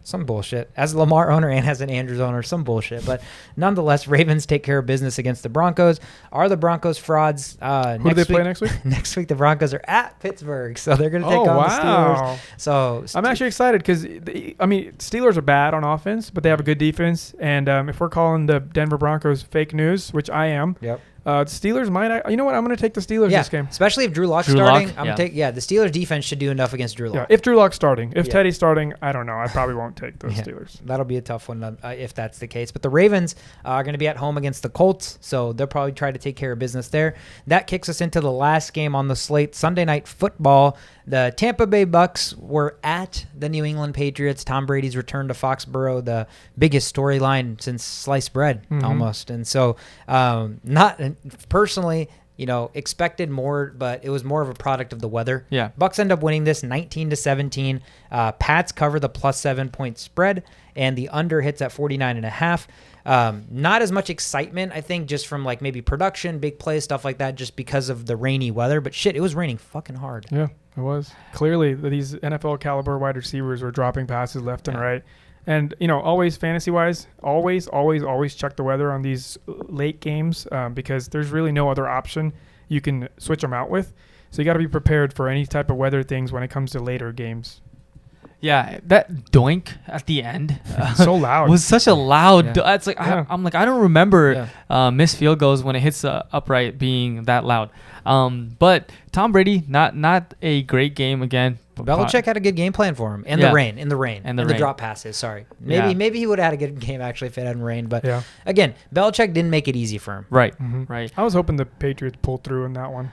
some bullshit. As a Lamar owner and as an Andrews owner, some bullshit. But nonetheless, Ravens take care of business against the Broncos. Are the Broncos frauds? Who do they play next week? Next week, the Broncos are at Pittsburgh, so they're going to take on the Steelers. So I'm actually excited because, Steelers are bad on offense, but they have a good defense. And if we're calling the Denver Broncos fake news, which I am, Steelers might. You know what? I'm going to take the Steelers this game, especially if Drew Lock's starting. I'm going to take. The Steelers defense should do enough against Drew Lock. Yeah, if Drew Lock's starting, if Teddy's starting, I don't know. I probably won't take the Steelers. That'll be a tough one if that's the case. But the Ravens are going to be at home against the Colts, so they'll probably try to take care of business there. That kicks us into the last game on the slate, Sunday Night Football. The Tampa Bay Bucs were at the New England Patriots. Tom Brady's return to Foxborough, the biggest storyline since sliced bread, almost. And so, not personally, expected more, but it was more of a product of the weather. Yeah. Bucs end up winning this 19-17. Pats cover the plus 7-point spread, and the under hits at 49.5. Not as much excitement, I think, just from like maybe production, big plays, stuff like that, just because of the rainy weather. But shit, it was raining fucking hard. Yeah, it was. Clearly, these NFL caliber wide receivers were dropping passes left and right. And, always fantasy-wise, always check the weather on these late games because there's really no other option you can switch them out with. So you got to be prepared for any type of weather things when it comes to later games. Yeah, that doink at the end so loud. Was such a loud. It's like I'm like I don't remember missed field goals when it hits upright being that loud. But Tom Brady, not a great game again. Belichick had a good game plan for him in the rain, and the drop passes. Sorry, maybe he would have had a good game actually if it hadn't rained. But again, Belichick didn't make it easy for him. Right, right. I was hoping the Patriots pulled through in that one.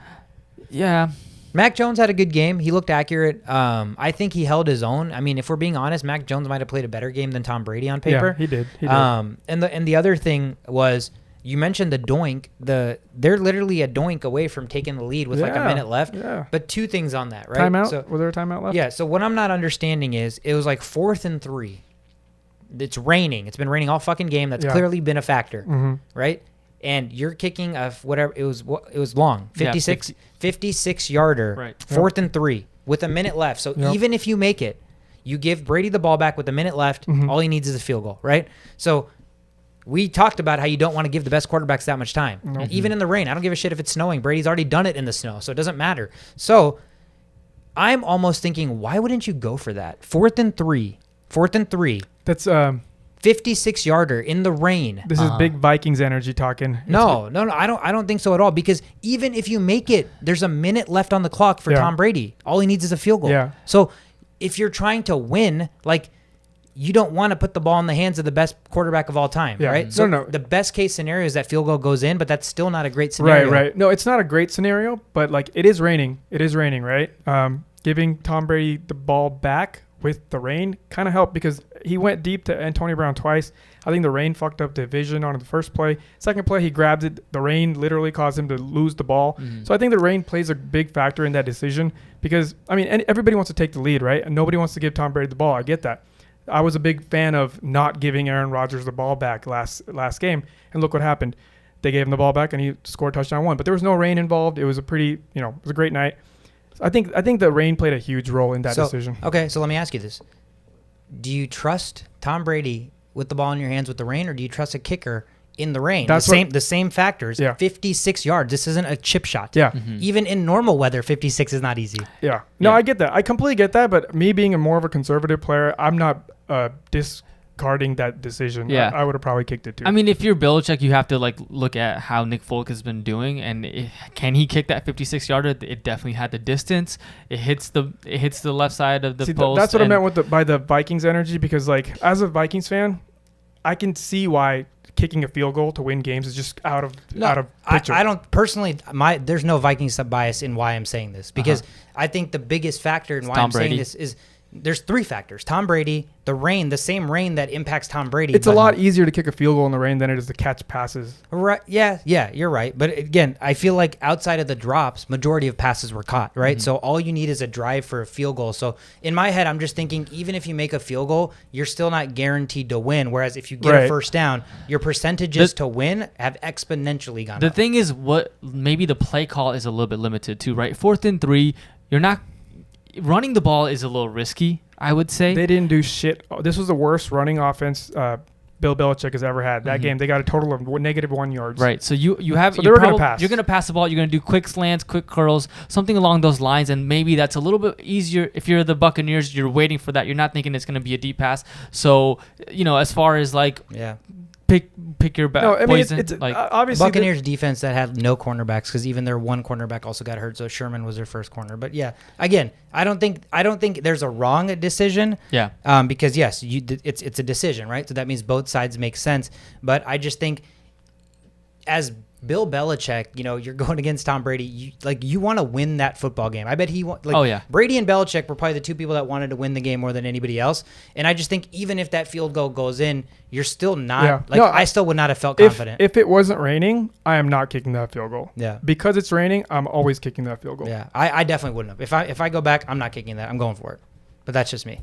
Yeah. Mac Jones had a good game. He looked accurate. I think he held his own. I mean, if we're being honest, Mac Jones might have played a better game than Tom Brady on paper. Yeah, he did. And the other thing was, you mentioned the doink. They're literally a doink away from taking the lead with like a minute left. Yeah. But 2 things on that, right? Timeout? So, was there a timeout left? Yeah. So what I'm not understanding is it was like 4th and 3. It's raining. It's been raining all fucking game. That's clearly been a factor, right? And you're kicking whatever it was long, 56 yarder, right. 4th and 3 with a minute left. So even if you make it, you give Brady the ball back with a minute left. All he needs is a field goal, right? So we talked about how you don't want to give the best quarterbacks that much time. Even in the rain, I don't give a shit if it's snowing. Brady's already done it in the snow, so it doesn't matter. So I'm almost thinking, why wouldn't you go for that? 4th and 3. That's 56 yarder in the rain. This is big Vikings energy talking. No, I don't think so at all, because even if you make it, there's a minute left on the clock for Tom Brady. All he needs is a field goal. Yeah. So if you're trying to win, like, you don't want to put the ball in the hands of the best quarterback of all time, right? So the best case scenario is that field goal goes in, but that's still not a great scenario. Right. No, it's not a great scenario, but like it is raining, right? Giving Tom Brady the ball back with the rain kind of helped because he went deep to Antonio Brown twice. I think the rain fucked up the vision on the first play. Second play, he grabbed it. The rain literally caused him to lose the ball. So I think the rain plays a big factor in that decision because, everybody wants to take the lead, right? And nobody wants to give Tom Brady the ball. I get that. I was a big fan of not giving Aaron Rodgers the ball back last game. And look what happened. They gave him the ball back and he scored touchdown 1. But there was no rain involved. It was a pretty, it was a great night. I think the rain played a huge role in that decision. Okay, so let me ask you this. Do you trust Tom Brady with the ball in your hands with the rain, or do you trust a kicker in the rain? The same factors. 56 yards. This isn't a chip shot. Yeah. Even in normal weather, 56 is not easy. Yeah. No, I get that. I completely get that. But me being more of a conservative player, I'm not guarding that decision, Yeah. I would have probably kicked it too. I mean, if you're Belichick, you have to like look at how Nick Folk has been doing, and can he kick that 56-yarder? It definitely had the distance. It hits the left side of the post. That's what I meant by the Vikings energy, because like as a Vikings fan, I can see why kicking a field goal to win games is just out of picture. I don't personally. There's no Vikings bias in why I'm saying this, because I think the biggest factor in why I'm saying this is there's three factors: Tom Brady, the rain, the same rain that impacts Tom Brady. It's a lot easier to kick a field goal in the rain than it is to catch passes. Right? Yeah, you're right. But again, I feel like outside of the drops, majority of passes were caught. Right. Mm-hmm. So all you need is a drive for a field goal. So in my head, I'm just thinking, even if you make a field goal, you're still not guaranteed to win. Whereas if you get a first down, your percentages to win have exponentially gone up. The thing is, what maybe the play call is a little bit limited too. Right. 4th and 3, you're not. Running the ball is a little risky, I would say. They didn't do shit. This was the worst running offense Bill Belichick has ever had. That game, they got a total of -1 yards. Right. So you're going to pass. You're going to pass the ball. You're going to do quick slants, quick curls, something along those lines. And maybe that's a little bit easier. If you're the Buccaneers, you're waiting for that. You're not thinking it's going to be a deep pass. So, as far as like... Yeah. Pick your poison. It's like obviously Buccaneers defense that had no cornerbacks, because even their one cornerback also got hurt, so Sherman was their first corner. But yeah, again, I don't think there's a wrong decision. Yeah. Because yes, it's a decision, right? So that means both sides make sense. But I just think, as Bill Belichick, you're going against Tom Brady. You want to win that football game. I bet he Brady and Belichick were probably the two people that wanted to win the game more than anybody else. And I just think even if that field goal goes in, you're still not I still would not have felt confident. If it wasn't raining, I am not kicking that field goal. Yeah. Because it's raining, I'm always kicking that field goal. Yeah. I definitely wouldn't have. If I go back, I'm not kicking that. I'm going for it. But that's just me.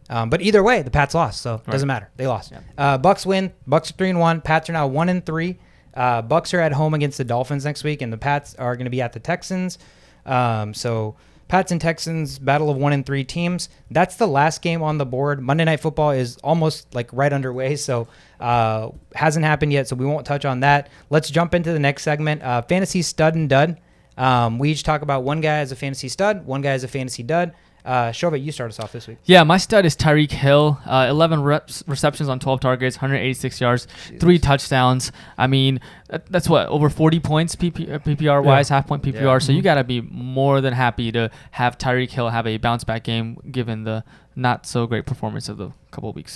But either way, the Pats lost, so it doesn't matter. They lost. Yeah. Bucs win. Bucs are 3-1. Pats are now 1-3. Bucs are at home against the Dolphins next week, and the Pats are going to be at the Texans. So Pats and Texans, battle of 1-3 teams. That's the last game on the board. Monday Night Football is almost right underway, so hasn't happened yet, so we won't touch on that. Let's jump into the next segment, fantasy stud and dud. We each talk about one guy as a fantasy stud, one guy as a fantasy dud. Shova, you start us off this week. Yeah, my stud is Tyreek Hill. 11 receptions on 12 targets, 186 yards, 3 touchdowns. I mean, that's over 40 points PPR-wise, half-point PPR. Yeah. So you got to be more than happy to have Tyreek Hill have a bounce-back game, given the not-so-great performance of the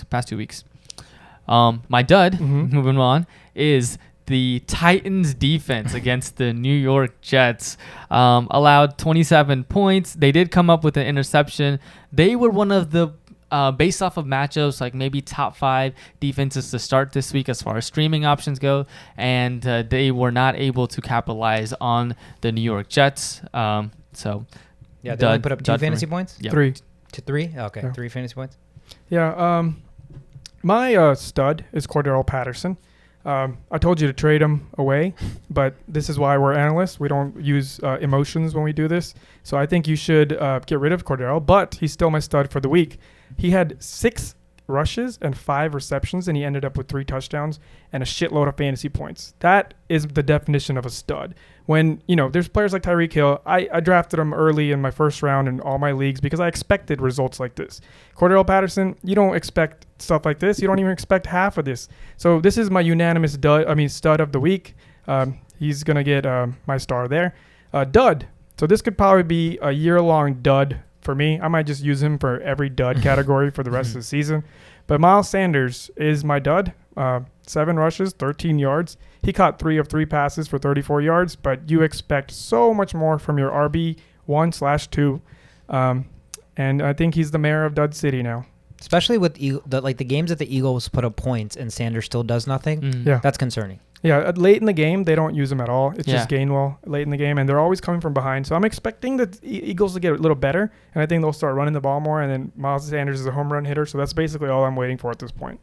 past 2 weeks. My dud, moving on, is the Titans defense against the New York Jets. Allowed 27 points. They did come up with an interception. They were one of the, based off of matchups, like maybe top 5 defenses to start this week as far as streaming options go. And they were not able to capitalize on the New York Jets. Yeah, they only put up 2 fantasy points? Yep. 3. To 3? Okay, yeah. 3 fantasy points. Yeah, my stud is Cordero Patterson. I told you to trade him away, but this is why we're analysts. We don't use emotions when we do this. So I think you should get rid of Cordero, but he's still my stud for the week. He had 6 rushes and 5 receptions, and he ended up with 3 touchdowns and a shitload of fantasy points. That is the definition of a stud. When, there's players like Tyreek Hill, I drafted him early in my first round in all my leagues because I expected results like this. Cordero Patterson, you don't expect stuff like this. You don't even expect half of this. So this is my unanimous stud of the week. He's going to get my star there. Dud. So this could probably be a year-long dud for me. I might just use him for every dud category for the rest of the season. But Miles Sanders is my dud. 7 rushes, 13 yards. He caught 3 of 3 passes for 34 yards, but you expect so much more from your RB1/2. And I think he's the mayor of Dud City now. Especially with the games that the Eagles put up points and Sanders still does nothing. Yeah, that's concerning. Yeah, late in the game, they don't use him at all. It's just Gainwell late in the game, and they're always coming from behind. So I'm expecting the Eagles to get a little better, and I think they'll start running the ball more, and then Miles Sanders is a home run hitter, so that's basically all I'm waiting for at this point.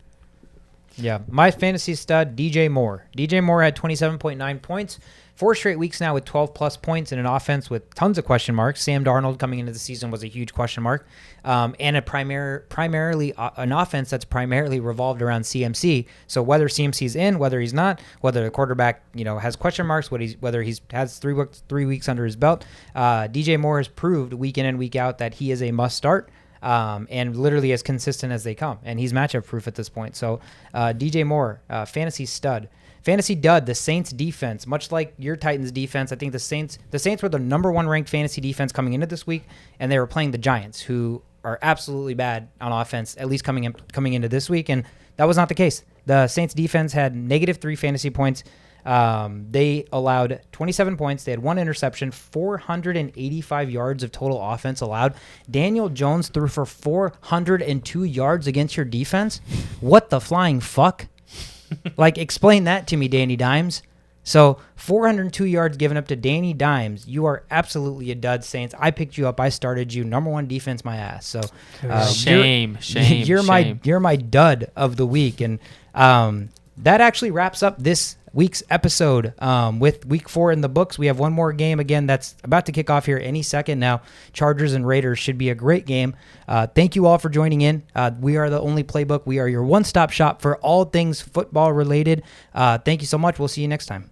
Yeah, my fantasy stud, DJ Moore. DJ Moore had 27.9 points, 4 straight weeks now with 12-plus points in an offense with tons of question marks. Sam Darnold coming into the season was a huge question mark. And primarily an offense that's primarily revolved around CMC. So whether CMC's in, whether he's not, whether the quarterback has question marks, whether he has 3 weeks under his belt, DJ Moore has proved week in and week out that he is a must start. and literally as consistent as they come. And he's matchup proof at this point. So DJ Moore, fantasy stud. Fantasy dud, the Saints defense, much like your Titans defense. I think the Saints were the number 1 ranked fantasy defense coming into this week, and they were playing the Giants, who are absolutely bad on offense, at least coming into this week, and that was not the case. The Saints defense had -3 fantasy points. They allowed 27 points. They had 1 interception, 485 yards of total offense allowed. Daniel Jones threw for 402 yards against your defense. What the flying fuck? Like, explain that to me, Danny Dimes. So 402 yards given up to Danny Dimes. You are absolutely a dud, Saints. I picked you up. I started you. Number 1 defense, my ass. So shame. You're my dud of the week. And that actually wraps up this week's episode with week 4 in the books. We have one more game again that's about to kick off here any second now. Chargers and Raiders should be a great game. Thank you all for joining in. We are the only playbook. We are your one-stop shop for all things football related. Thank you so much. We'll see you next time.